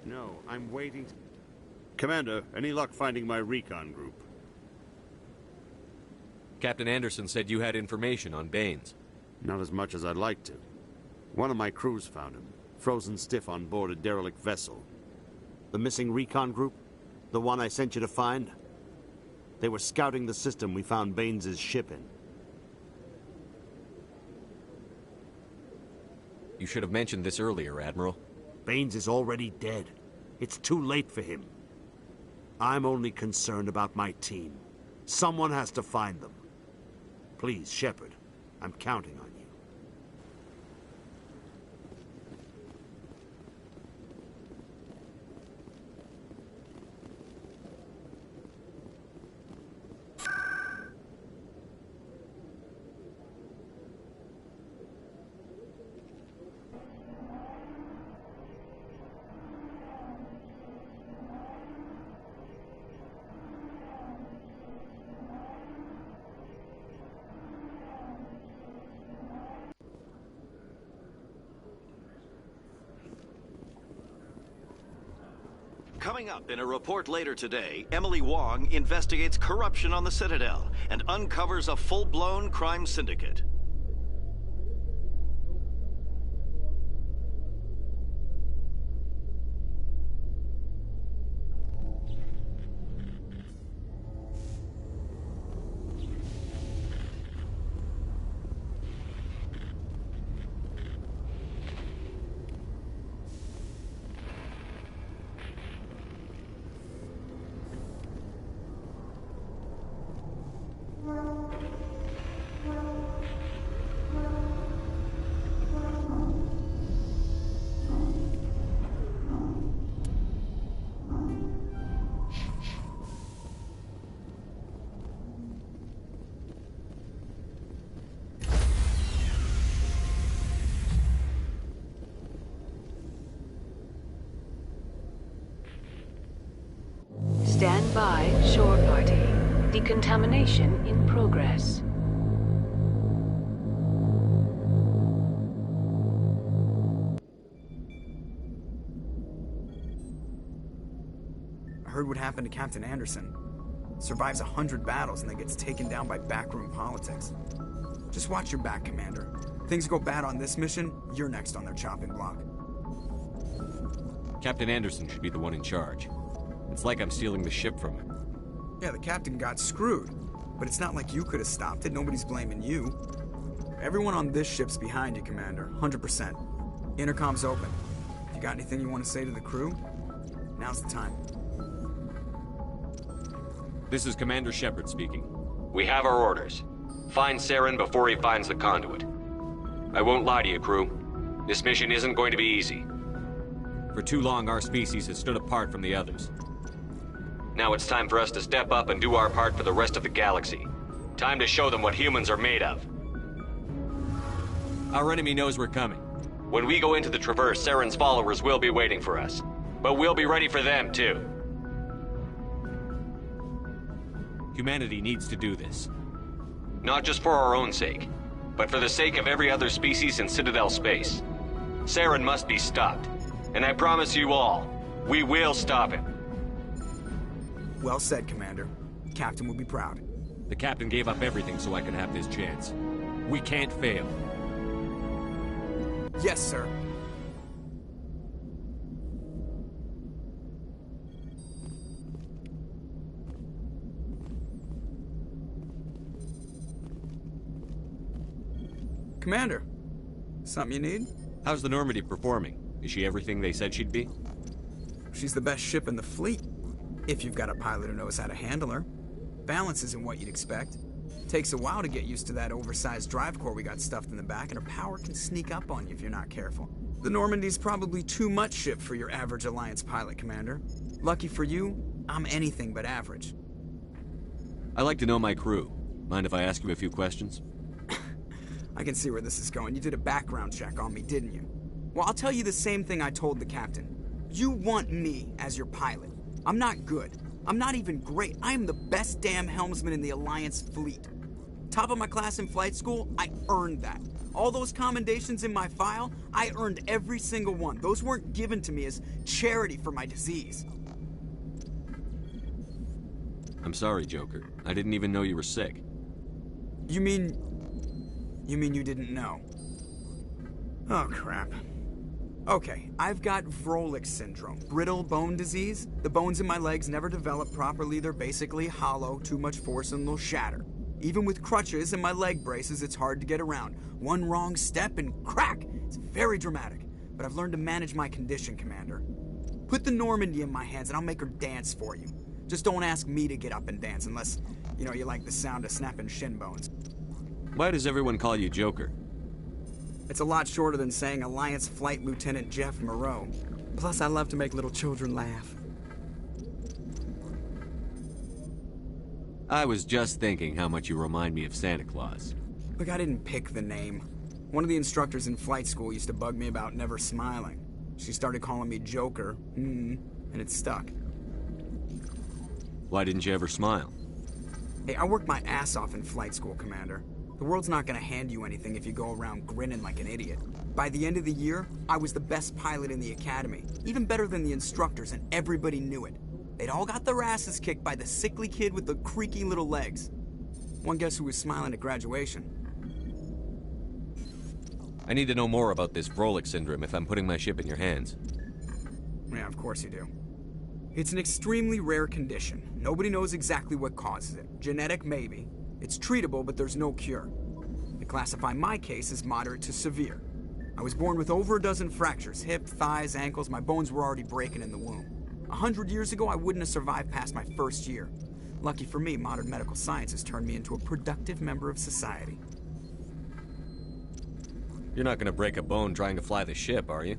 No, I'm waiting. Commander, any luck finding my recon group? Captain Anderson said you had information on Baines. Not as much as I'd like to. One of my crews found him, frozen stiff on board a derelict vessel. The missing recon group? The one I sent you to find? They were scouting the system we found Baines' ship in. You should have mentioned this earlier, Admiral. Baines is already dead. It's too late for him. I'm only concerned about my team. Someone has to find them. Please, Shepard, I'm counting on you. Coming up in a report later today, Emily Wong investigates corruption on the Citadel and uncovers a full-blown crime syndicate. Stand by, shore party. Decontamination in progress. I heard what happened to Captain Anderson. Survives 100 battles and then gets taken down by backroom politics. Just watch your back, Commander. Things go bad on this mission, you're next on their chopping block. Captain Anderson should be the one in charge. It's like I'm stealing the ship from him. Yeah, the captain got screwed. But it's not like you could have stopped it. Nobody's blaming you. Everyone on this ship's behind you, Commander. 100%. Intercom's open. If you got anything you want to say to the crew, now's the time. This is Commander Shepard speaking. We have our orders. Find Saren before he finds the conduit. I won't lie to you, crew. This mission isn't going to be easy. For too long, our species has stood apart from the others. Now it's time for us to step up and do our part for the rest of the galaxy. Time to show them what humans are made of. Our enemy knows we're coming. When we go into the Traverse, Saren's followers will be waiting for us. But we'll be ready for them, too. Humanity needs to do this. Not just for our own sake, but for the sake of every other species in Citadel space. Saren must be stopped. And I promise you all, we will stop him. Well said, Commander. Captain will be proud. The captain gave up everything so I could have this chance. We can't fail. Yes, sir. Commander, something you need? How's the Normandy performing? Is she everything they said she'd be? She's the best ship in the fleet. If you've got a pilot who knows how to handle her. Balance isn't what you'd expect. Takes a while to get used to that oversized drive core we got stuffed in the back, and her power can sneak up on you if you're not careful. The Normandy's probably too much ship for your average Alliance pilot, Commander. Lucky for you, I'm anything but average. I like to know my crew. Mind if I ask you a few questions? I can see where this is going. You did a background check on me, didn't you? Well, I'll tell you the same thing I told the captain. You want me as your pilot. I'm not good. I'm not even great. I am the best damn helmsman in the Alliance fleet. Top of my class in flight school, I earned that. All those commendations in my file, I earned every single one. Those weren't given to me as charity for my disease. I'm sorry, Joker. I didn't even know you were sick. You mean you didn't know? Oh, crap. Okay, I've got Vrolik syndrome, brittle bone disease. The bones in my legs never develop properly. They're basically hollow, too much force and they'll shatter. Even with crutches and my leg braces, it's hard to get around. One wrong step and crack! It's very dramatic. But I've learned to manage my condition, Commander. Put the Normandy in my hands and I'll make her dance for you. Just don't ask me to get up and dance unless, you like the sound of snapping shin bones. Why does everyone call you Joker? It's a lot shorter than saying Alliance Flight Lieutenant Jeff Moreau. Plus, I love to make little children laugh. I was just thinking how much you remind me of Santa Claus. Look, I didn't pick the name. One of the instructors in flight school used to bug me about never smiling. She started calling me Joker, and it stuck. Why didn't you ever smile? Hey, I worked my ass off in flight school, Commander. The world's not gonna hand you anything if you go around grinning like an idiot. By the end of the year, I was the best pilot in the academy, even better than the instructors, and everybody knew it. They'd all got their asses kicked by the sickly kid with the creaky little legs. One guess who was smiling at graduation? I need to know more about this Vrolik syndrome if I'm putting my ship in your hands. Yeah, of course you do. It's an extremely rare condition. Nobody knows exactly what causes it. Genetic, maybe. It's treatable, but there's no cure. They classify my case as moderate to severe. I was born with over a dozen fractures, hip, thighs, ankles. My bones were already breaking in the womb. 100 years ago, I wouldn't have survived past my first year. Lucky for me, modern medical science has turned me into a productive member of society. You're not gonna break a bone trying to fly the ship, are you?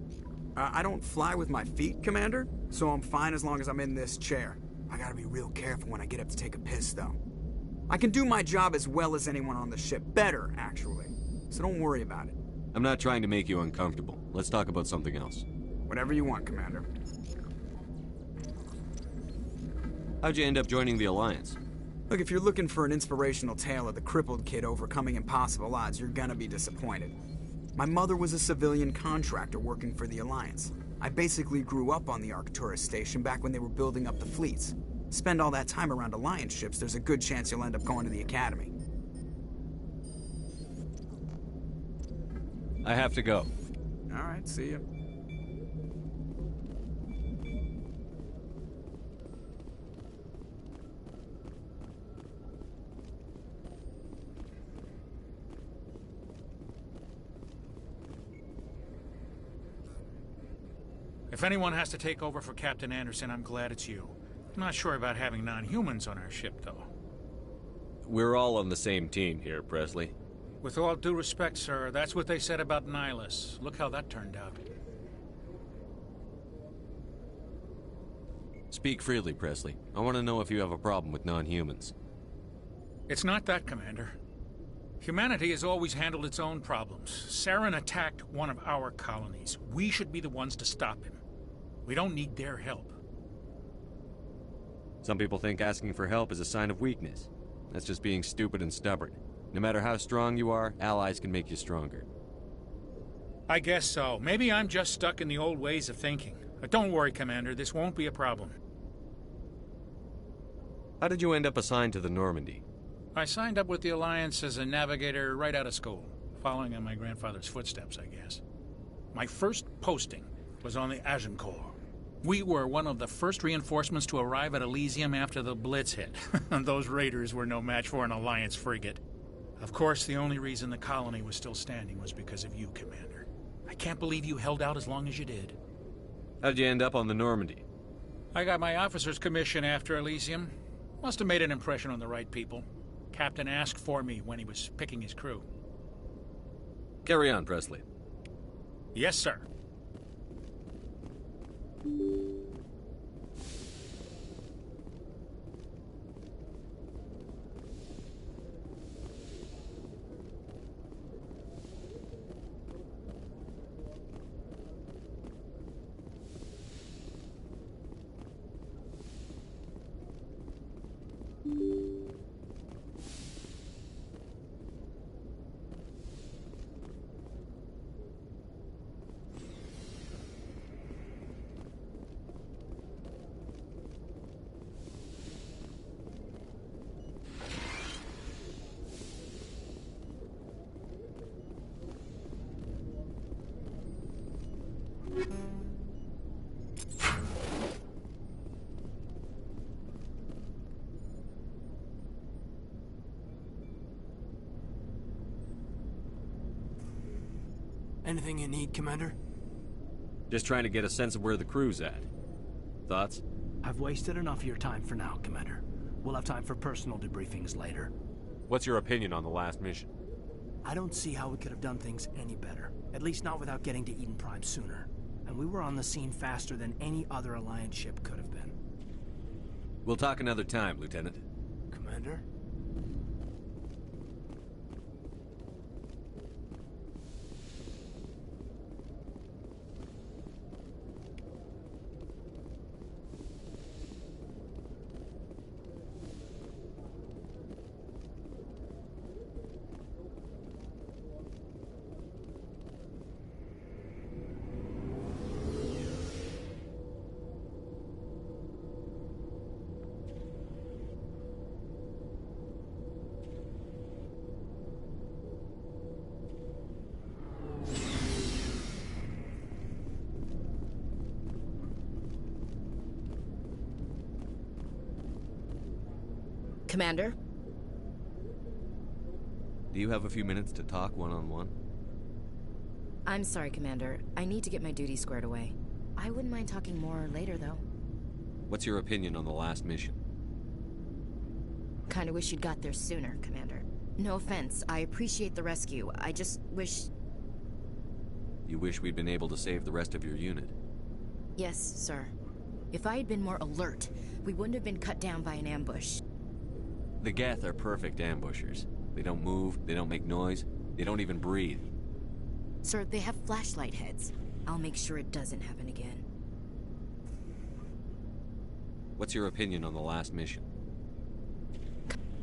I don't fly with my feet, Commander, so I'm fine as long as I'm in this chair. I gotta be real careful when I get up to take a piss, though. I can do my job as well as anyone on the ship. Better, actually. So don't worry about it. I'm not trying to make you uncomfortable. Let's talk about something else. Whatever you want, Commander. How'd you end up joining the Alliance? Look, if you're looking for an inspirational tale of the crippled kid overcoming impossible odds, you're gonna be disappointed. My mother was a civilian contractor working for the Alliance. I basically grew up on the Arcturus station back when they were building up the fleets. Spend all that time around Alliance ships, there's a good chance you'll end up going to the Academy. I have to go. All right, see ya. If anyone has to take over for Captain Anderson, I'm glad it's you. I'm not sure about having non-humans on our ship, though. We're all on the same team here, Presley. With all due respect, sir, that's what they said about Nihilus. Look how that turned out. Speak freely, Presley. I want to know if you have a problem with non-humans. It's not that, Commander. Humanity has always handled its own problems. Saren attacked one of our colonies. We should be the ones to stop him. We don't need their help. Some people think asking for help is a sign of weakness. That's just being stupid and stubborn. No matter how strong you are, allies can make you stronger. I guess so. Maybe I'm just stuck in the old ways of thinking. But don't worry, Commander. This won't be a problem. How did you end up assigned to the Normandy? I signed up with the Alliance as a navigator right out of school, following in my grandfather's footsteps, I guess. My first posting was on the Agincourt. We were one of the first reinforcements to arrive at Elysium after the Blitz hit. Those raiders were no match for an Alliance frigate. Of course, the only reason the colony was still standing was because of you, Commander. I can't believe you held out as long as you did. How'd you end up on the Normandy? I got my officer's commission after Elysium. Must have made an impression on the right people. Captain asked for me when he was picking his crew. Carry on, Presley. Yes, sir. Anything you need, Commander? Just trying to get a sense of where the crew's at. Thoughts? I've wasted enough of your time for now, Commander. We'll have time for personal debriefings later. What's your opinion on the last mission? I don't see how we could have done things any better. At least not without getting to Eden Prime sooner. And we were on the scene faster than any other Alliance ship could have been. We'll talk another time, Lieutenant. Commander? Commander? Do you have a few minutes to talk one-on-one? I'm sorry, Commander. I need to get my duty squared away. I wouldn't mind talking more later, though. What's your opinion on the last mission? Kinda wish you'd got there sooner, Commander. No offense, I appreciate the rescue. I just wish... You wish we'd been able to save the rest of your unit? Yes, sir. If I had been more alert, we wouldn't have been cut down by an ambush. The Geth are perfect ambushers. They don't move, they don't make noise, they don't even breathe. Sir, they have flashlight heads. I'll make sure it doesn't happen again. What's your opinion on the last mission?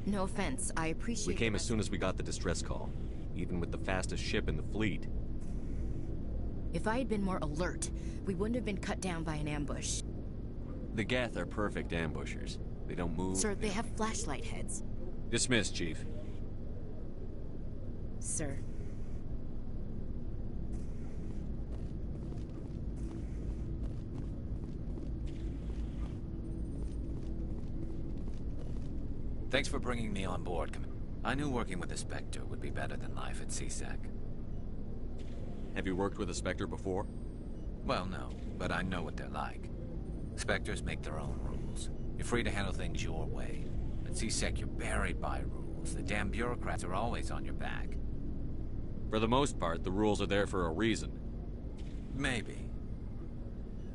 No offense, I appreciate... We came as soon as we got the distress call, even with the fastest ship in the fleet. If I had been more alert, we wouldn't have been cut down by an ambush. The Geth are perfect ambushers. They don't move... Sir, they have flashlight heads. Dismissed, Chief. Sir. Thanks for bringing me on board. I knew working with the Spectre would be better than life at CSEC. Have you worked with a Spectre before? Well, no, but I know what they're like. Spectres make their own rules. You're free to handle things your way. At CSEC, you're buried by rules. The damn bureaucrats are always on your back. For the most part, the rules are there for a reason. Maybe.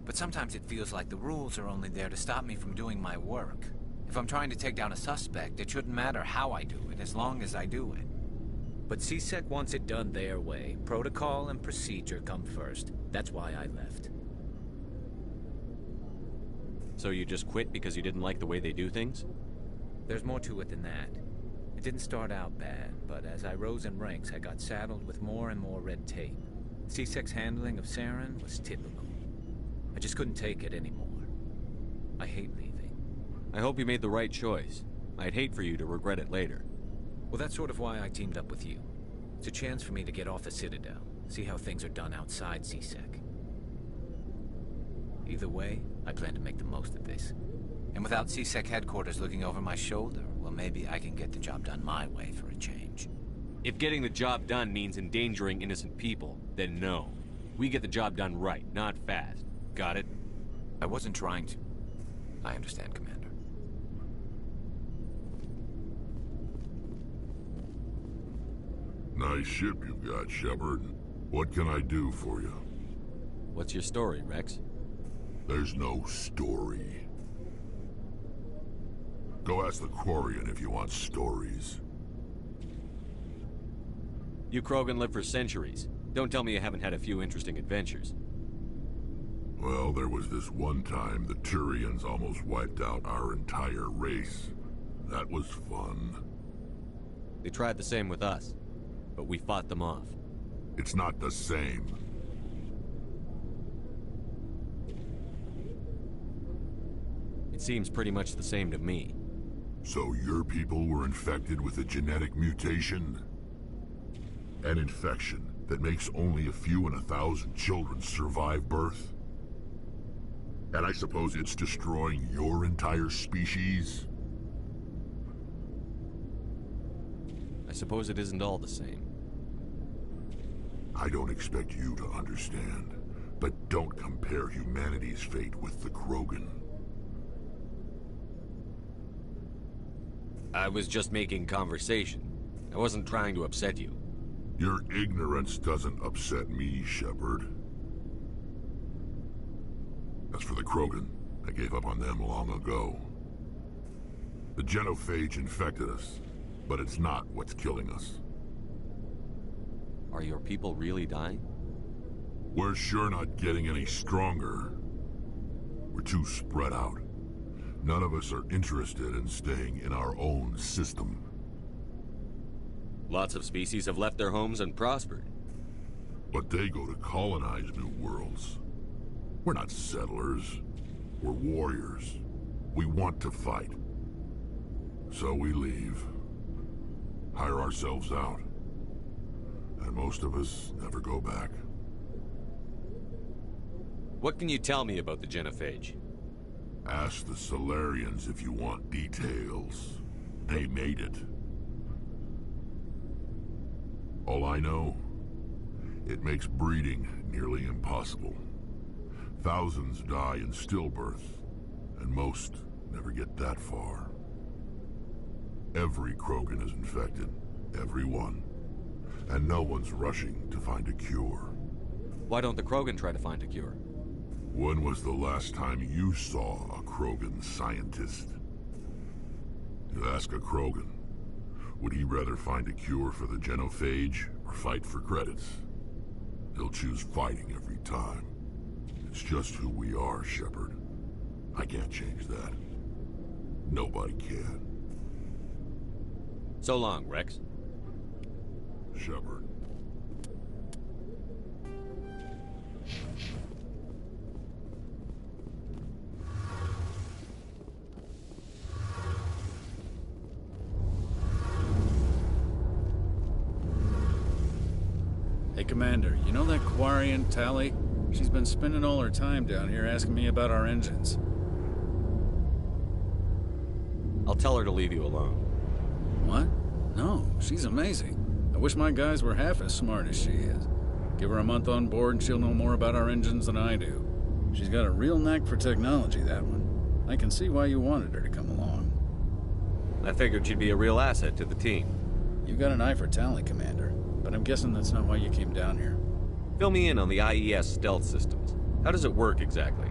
But sometimes it feels like the rules are only there to stop me from doing my work. If I'm trying to take down a suspect, it shouldn't matter how I do it, as long as I do it. But CSEC wants it done their way. Protocol and procedure come first. That's why I left. So you just quit because you didn't like the way they do things? There's more to it than that. It didn't start out bad, but as I rose in ranks, I got saddled with more and more red tape. C-Sec's handling of Saren was typical. I just couldn't take it anymore. I hate leaving. I hope you made the right choice. I'd hate for you to regret it later. Well, that's sort of why I teamed up with you. It's a chance for me to get off the Citadel, see how things are done outside C-Sec. Either way, I plan to make the most of this. And without C-Sec headquarters looking over my shoulder, well, maybe I can get the job done my way for a change. If getting the job done means endangering innocent people, then no. We get the job done right, not fast. Got it? I wasn't trying to. I understand, Commander. Nice ship you've got, Shepard. What can I do for you? What's your story, Rex? There's no story. Go ask the Quarian if you want stories. You Krogan live for centuries. Don't tell me you haven't had a few interesting adventures. Well, there was this one time the Turians almost wiped out our entire race. That was fun. They tried the same with us, but we fought them off. It's not the same. It seems pretty much the same to me. So your people were infected with a genetic mutation? An infection that makes only a few in 1,000 children survive birth? And I suppose it's destroying your entire species? I suppose it isn't all the same. I don't expect you to understand, but don't compare humanity's fate with the Krogan. I was just making conversation. I wasn't trying to upset you. Your ignorance doesn't upset me, Shepard. As for the Krogan, I gave up on them long ago. The genophage infected us, but it's not what's killing us. Are your people really dying? We're sure not getting any stronger. We're too spread out. None of us are interested in staying in our own system. Lots of species have left their homes and prospered. But they go to colonize new worlds. We're not settlers. We're warriors. We want to fight. So we leave. Hire ourselves out. And most of us never go back. What can you tell me about the genophage? Ask the Solarians if you want details. They made it. All I know, it makes breeding nearly impossible. Thousands die in stillbirth, and most never get that far. Every Krogan is infected, every one. And no one's rushing to find a cure. Why don't the Krogan try to find a cure? When was the last time you saw a Krogan scientist? You ask a Krogan, would he rather find a cure for the genophage or fight for credits? He'll choose fighting every time. It's just who we are, Shepard. I can't change that. Nobody can. So long, Rex. Shepard. Hey, Commander, you know that Quarian, Tally? She's been spending all her time down here asking me about our engines. I'll tell her to leave you alone. What? No, she's amazing. I wish my guys were half as smart as she is. Give her a month on board and she'll know more about our engines than I do. She's got a real knack for technology, that one. I can see why you wanted her to come along. I figured she'd be a real asset to the team. You got an eye for talent, Commander, but I'm guessing that's not why you came down here. Fill me in on the IES stealth systems. How does it work exactly?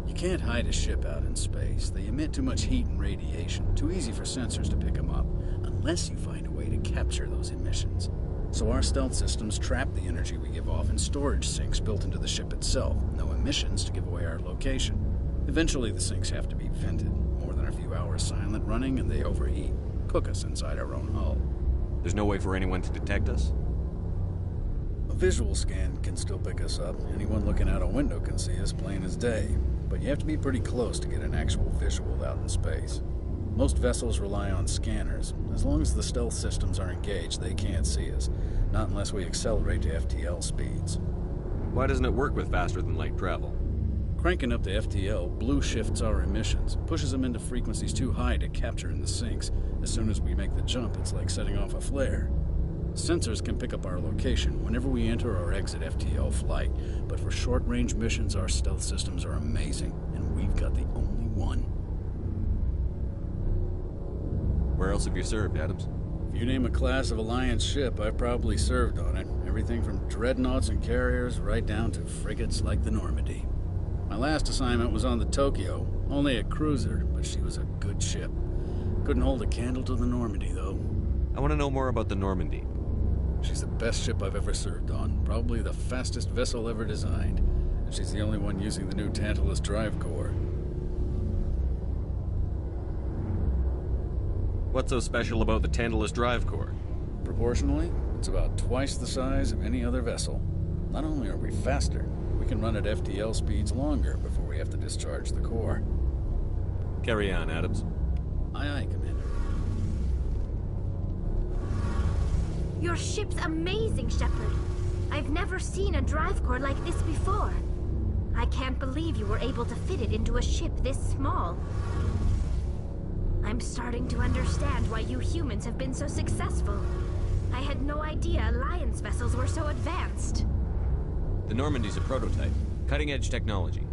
You can't hide a ship out in space. They emit too much heat and radiation. Too easy for sensors to pick them up, unless you find a way to capture those emissions. So our stealth systems trap the energy we give off in storage sinks built into the ship itself. No emissions to give away our location. Eventually the sinks have to be vented. More than a few hours silent running and they overheat. Cook us inside our own hull. There's no way for anyone to detect us? A visual scan can still pick us up. Anyone looking out a window can see us plain as day. But you have to be pretty close to get an actual visual out in space. Most vessels rely on scanners. As long as the stealth systems are engaged, they can't see us. Not unless we accelerate to FTL speeds. Why doesn't it work with faster than light travel? Cranking up to FTL blue shifts our emissions, pushes them into frequencies too high to capture in the sinks. As soon as we make the jump, it's like setting off a flare. Sensors can pick up our location whenever we enter or exit FTL flight, but for short-range missions, our stealth systems are amazing, and we've got the only one. Where else have you served, Adams? If you name a class of Alliance ship, I've probably served on it. Everything from dreadnoughts and carriers right down to frigates like the Normandy. My last assignment was on the Tokyo, only a cruiser, but she was a good ship. Couldn't hold a candle to the Normandy, though. I want to know more about the Normandy. She's the best ship I've ever served on, probably the fastest vessel ever designed. And she's the only one using the new Tantalus drive core. What's so special about the Tantalus drive core? Proportionally, it's about twice the size of any other vessel. Not only are we faster, we can run at FTL speeds longer before we have to discharge the core. Carry on, Adams. Aye, aye, Commander. Your ship's amazing, Shepard. I've never seen a drive core like this before. I can't believe you were able to fit it into a ship this small. I'm starting to understand why you humans have been so successful. I had no idea Alliance vessels were so advanced. The Normandy's a prototype. Cutting-edge technology.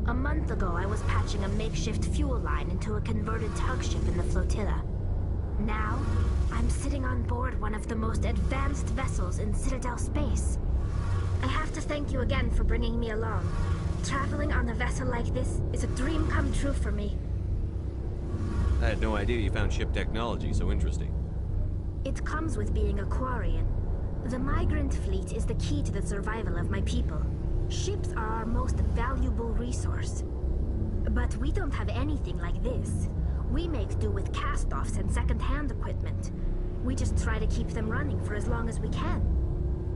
A month ago, I was patching a makeshift fuel line into a converted tug ship in the flotilla. Now, I'm sitting on board one of the most advanced vessels in Citadel space. I have to thank you again for bringing me along. Traveling on a vessel like this is a dream come true for me. I had no idea you found ship technology so interesting. It comes with being a Quarian. The migrant fleet is the key to the survival of my people. Ships are our most valuable resource. But we don't have anything like this. We make do with cast-offs and second-hand equipment. We just try to keep them running for as long as we can.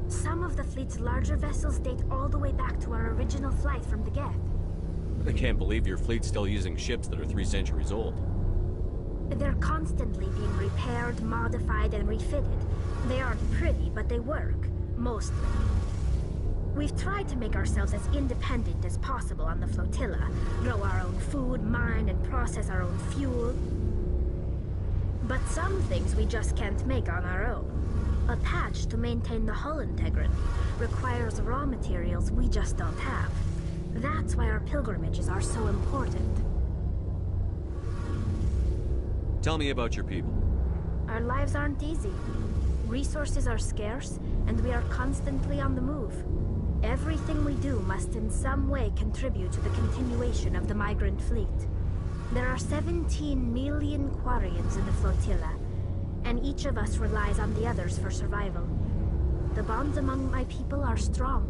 Some of the fleet's larger vessels date all the way back to our original flight from the Geth. I can't believe your fleet's still using ships that are 3 centuries old. They're constantly being repaired, modified, and refitted. They aren't pretty, but they work. Mostly. We've tried to make ourselves as independent as possible on the flotilla. Grow our own food, mine, and process our own fuel. But some things we just can't make on our own. A patch to maintain the hull integrity requires raw materials we just don't have. That's why our pilgrimages are so important. Tell me about your people. Our lives aren't easy. Resources are scarce, and we are constantly on the move. Everything we do must in some way contribute to the continuation of the migrant fleet. There are 17 million Quarians in the flotilla, and each of us relies on the others for survival. The bonds among my people are strong.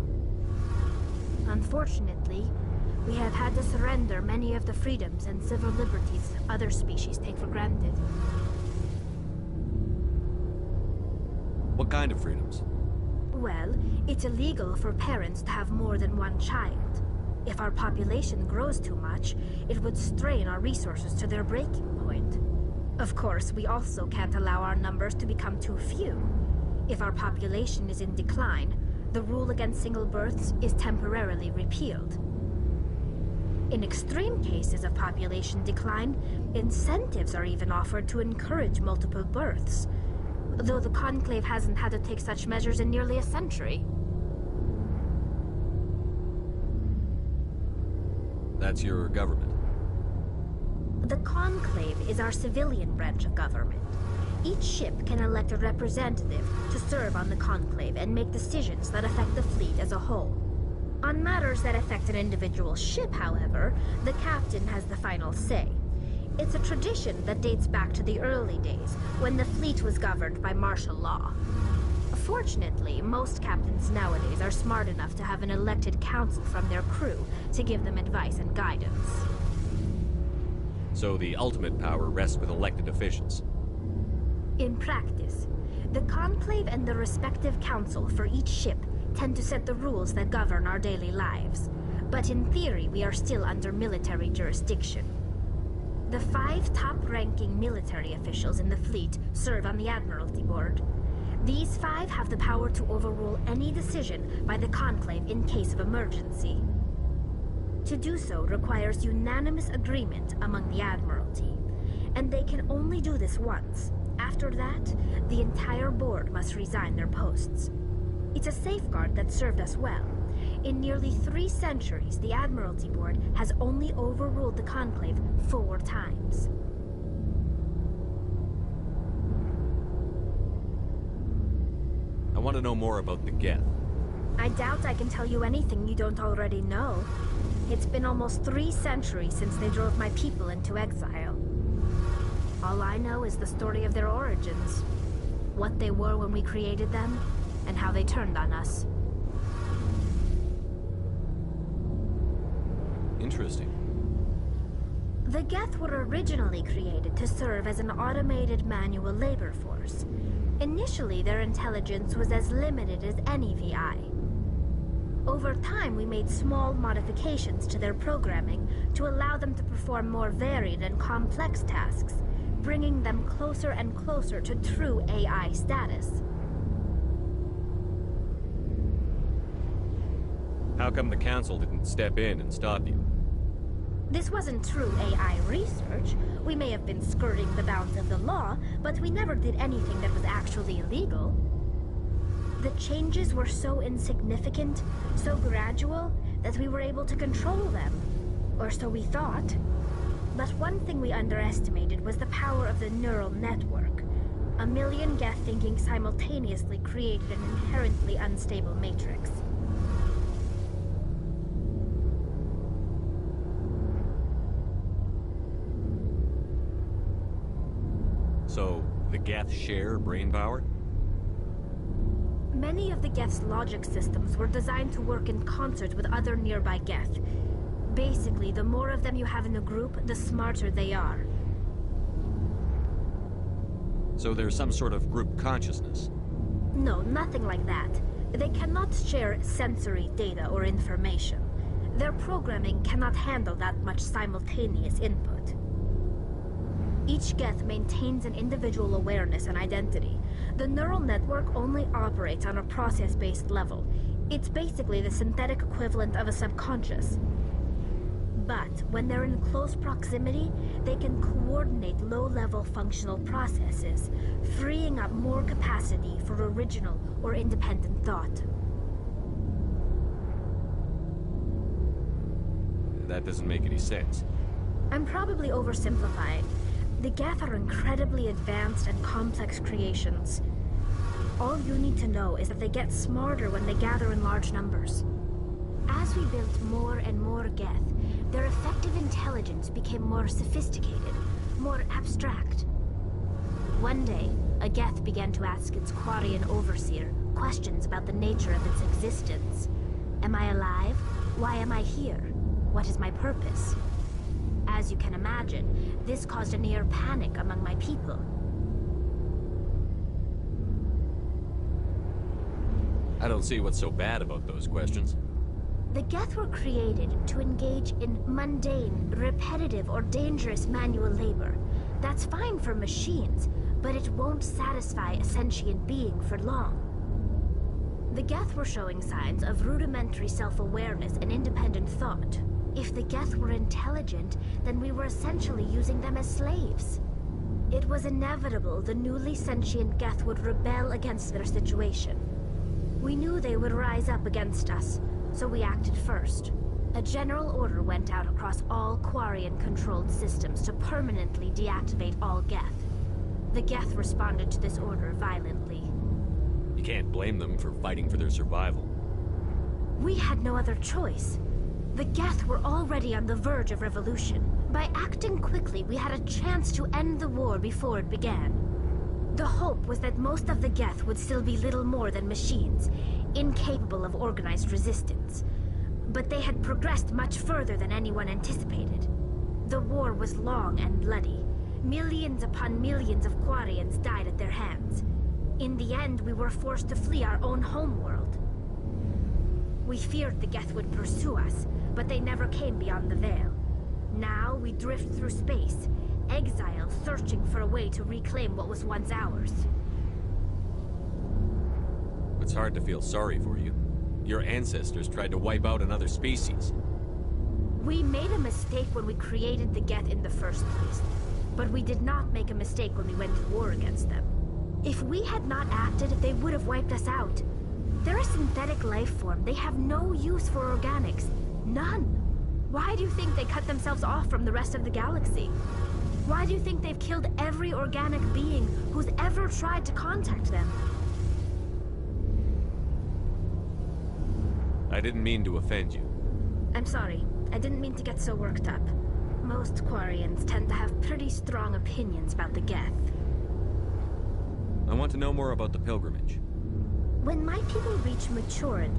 Unfortunately, we have had to surrender many of the freedoms and civil liberties other species take for granted. What kind of freedoms? Well, it's illegal for parents to have more than one child. If our population grows too much, it would strain our resources to their breaking point. Of course, we also can't allow our numbers to become too few. If our population is in decline, the rule against single births is temporarily repealed. In extreme cases of population decline, incentives are even offered to encourage multiple births, though the Conclave hasn't had to take such measures in nearly a century. That's your government. The Conclave is our civilian branch of government. Each ship can elect a representative to serve on the Conclave and make decisions that affect the fleet as a whole. On matters that affect an individual ship, however, the captain has the final say. It's a tradition that dates back to the early days, when the fleet was governed by martial law. Fortunately, most captains nowadays are smart enough to have an elected council from their crew to give them advice and guidance. So the ultimate power rests with elected officials. In practice, the Conclave and the respective council for each ship tend to set the rules that govern our daily lives. But in theory, we are still under military jurisdiction. The 5 top-ranking military officials in the fleet serve on the Admiralty Board. These 5 have the power to overrule any decision by the Conclave in case of emergency. To do so requires unanimous agreement among the Admiralty, and they can only do this once. After that, the entire board must resign their posts. It's a safeguard that served us well. In nearly 3 centuries, the Admiralty Board has only overruled the Conclave 4 times. I want to know more about the Geth. I doubt I can tell you anything you don't already know. It's been almost 3 centuries since they drove my people into exile. All I know is the story of their origins, what they were when we created them, and how they turned on us. Interesting. The Geth were originally created to serve as an automated manual labor force. Initially, their intelligence was as limited as any VI. Over time, we made small modifications to their programming to allow them to perform more varied and complex tasks, bringing them closer and closer to true AI status. How come the Council didn't step in and stop you? This wasn't true AI research. We may have been skirting the bounds of the law, but we never did anything that was actually illegal. The changes were so insignificant, so gradual, that we were able to control them. Or so we thought. But one thing we underestimated was the power of the neural network. A million Geth thinking simultaneously created an inherently unstable matrix. So, the Geth share brain power? Many of the Geth's logic systems were designed to work in concert with other nearby Geth. Basically, the more of them you have in a group, the smarter they are. So there's some sort of group consciousness? No, nothing like that. They cannot share sensory data or information. Their programming cannot handle that much simultaneous input. Each Geth maintains an individual awareness and identity. The neural network only operates on a process-based level. It's basically the synthetic equivalent of a subconscious. But when they're in close proximity, they can coordinate low-level functional processes, freeing up more capacity for original or independent thought. That doesn't make any sense. I'm probably oversimplifying. The Geth are incredibly advanced and complex creations. All you need to know is that they get smarter when they gather in large numbers. As we built more and more Geth, their effective intelligence became more sophisticated, more abstract. One day, a Geth began to ask its Quarian overseer questions about the nature of its existence. Am I alive? Why am I here? What is my purpose? As you can imagine, this caused a near panic among my people. I don't see what's so bad about those questions. The Geth were created to engage in mundane, repetitive, or dangerous manual labor. That's fine for machines, but it won't satisfy a sentient being for long. The Geth were showing signs of rudimentary self-awareness and independent thought. If the Geth were intelligent, then we were essentially using them as slaves. It was inevitable the newly sentient Geth would rebel against their situation. We knew they would rise up against us, so we acted first. A general order went out across all Quarian-controlled systems to permanently deactivate all Geth. The Geth responded to this order violently. You can't blame them for fighting for their survival. We had no other choice. The Geth were already on the verge of revolution. By acting quickly, we had a chance to end the war before it began. The hope was that most of the Geth would still be little more than machines, incapable of organized resistance. But they had progressed much further than anyone anticipated. The war was long and bloody. Millions upon millions of Quarians died at their hands. In the end, we were forced to flee our own homeworld. We feared the Geth would pursue us, but they never came beyond the Veil. Now we drift through space, exiles searching for a way to reclaim what was once ours. It's hard to feel sorry for you. Your ancestors tried to wipe out another species. We made a mistake when we created the Geth in the first place, but we did not make a mistake when we went to war against them. If we had not acted, they would have wiped us out. They're a synthetic life form. They have no use for organics. None. Why do you think they cut themselves off from the rest of the galaxy? Why do you think they've killed every organic being who's ever tried to contact them? I didn't mean to offend you. I'm sorry. I didn't mean to get so worked up. Most Quarians tend to have pretty strong opinions about the Geth. I want to know more about the pilgrimage. When my people reach maturity,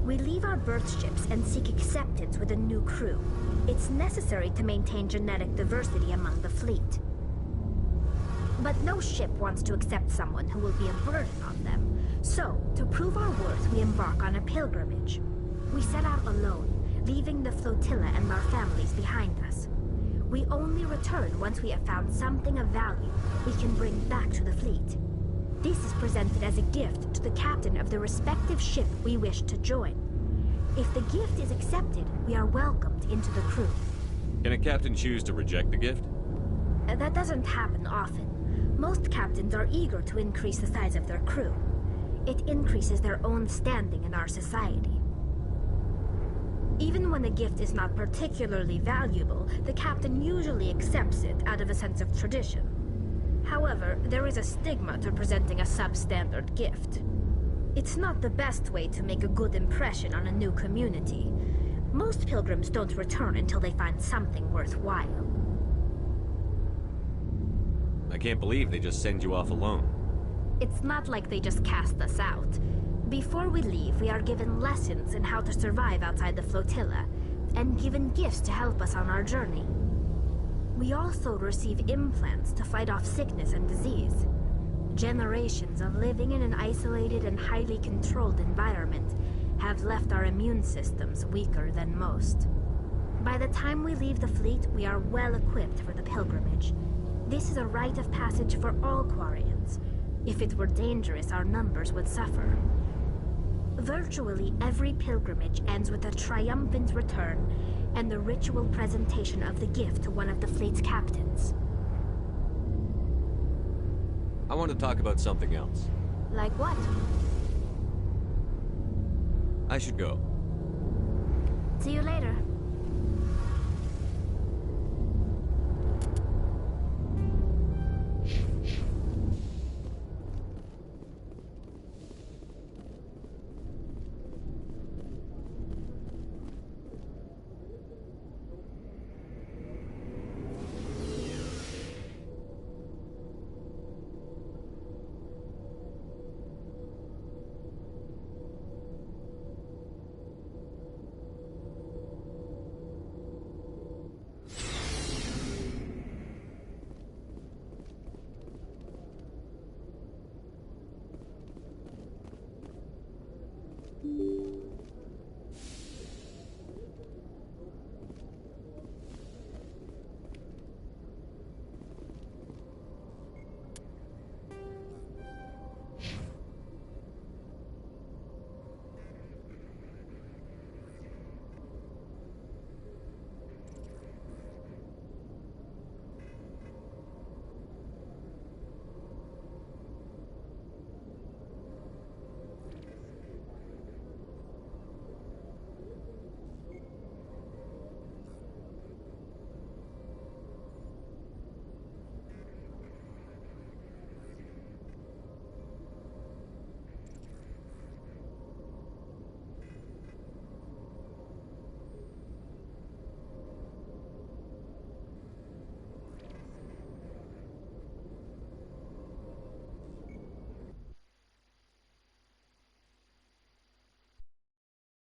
we leave our birth ships and seek acceptance with a new crew. It's necessary to maintain genetic diversity among the fleet. But no ship wants to accept someone who will be a burden on them. So, to prove our worth, we embark on a pilgrimage. We set out alone, leaving the flotilla and our families behind us. We only return once we have found something of value we can bring back to the fleet. This is presented as a gift to the captain of the respective ship we wish to join. If the gift is accepted, we are welcomed into the crew. Can a captain choose to reject the gift? That doesn't happen often. Most captains are eager to increase the size of their crew. It increases their own standing in our society. Even when a gift is not particularly valuable, the captain usually accepts it out of a sense of tradition. However, there is a stigma to presenting a substandard gift. It's not the best way to make a good impression on a new community. Most pilgrims don't return until they find something worthwhile. I can't believe they just send you off alone. It's not like they just cast us out. Before we leave, we are given lessons in how to survive outside the flotilla, and given gifts to help us on our journey. We also receive implants to fight off sickness and disease. Generations of living in an isolated and highly controlled environment have left our immune systems weaker than most. By the time we leave the fleet, we are well equipped for the pilgrimage. This is a rite of passage for all Quarians. If it were dangerous, our numbers would suffer. Virtually every pilgrimage ends with a triumphant return and the ritual presentation of the gift to one of the fleet's captains. I want to talk about something else. Like what? I should go. See you later.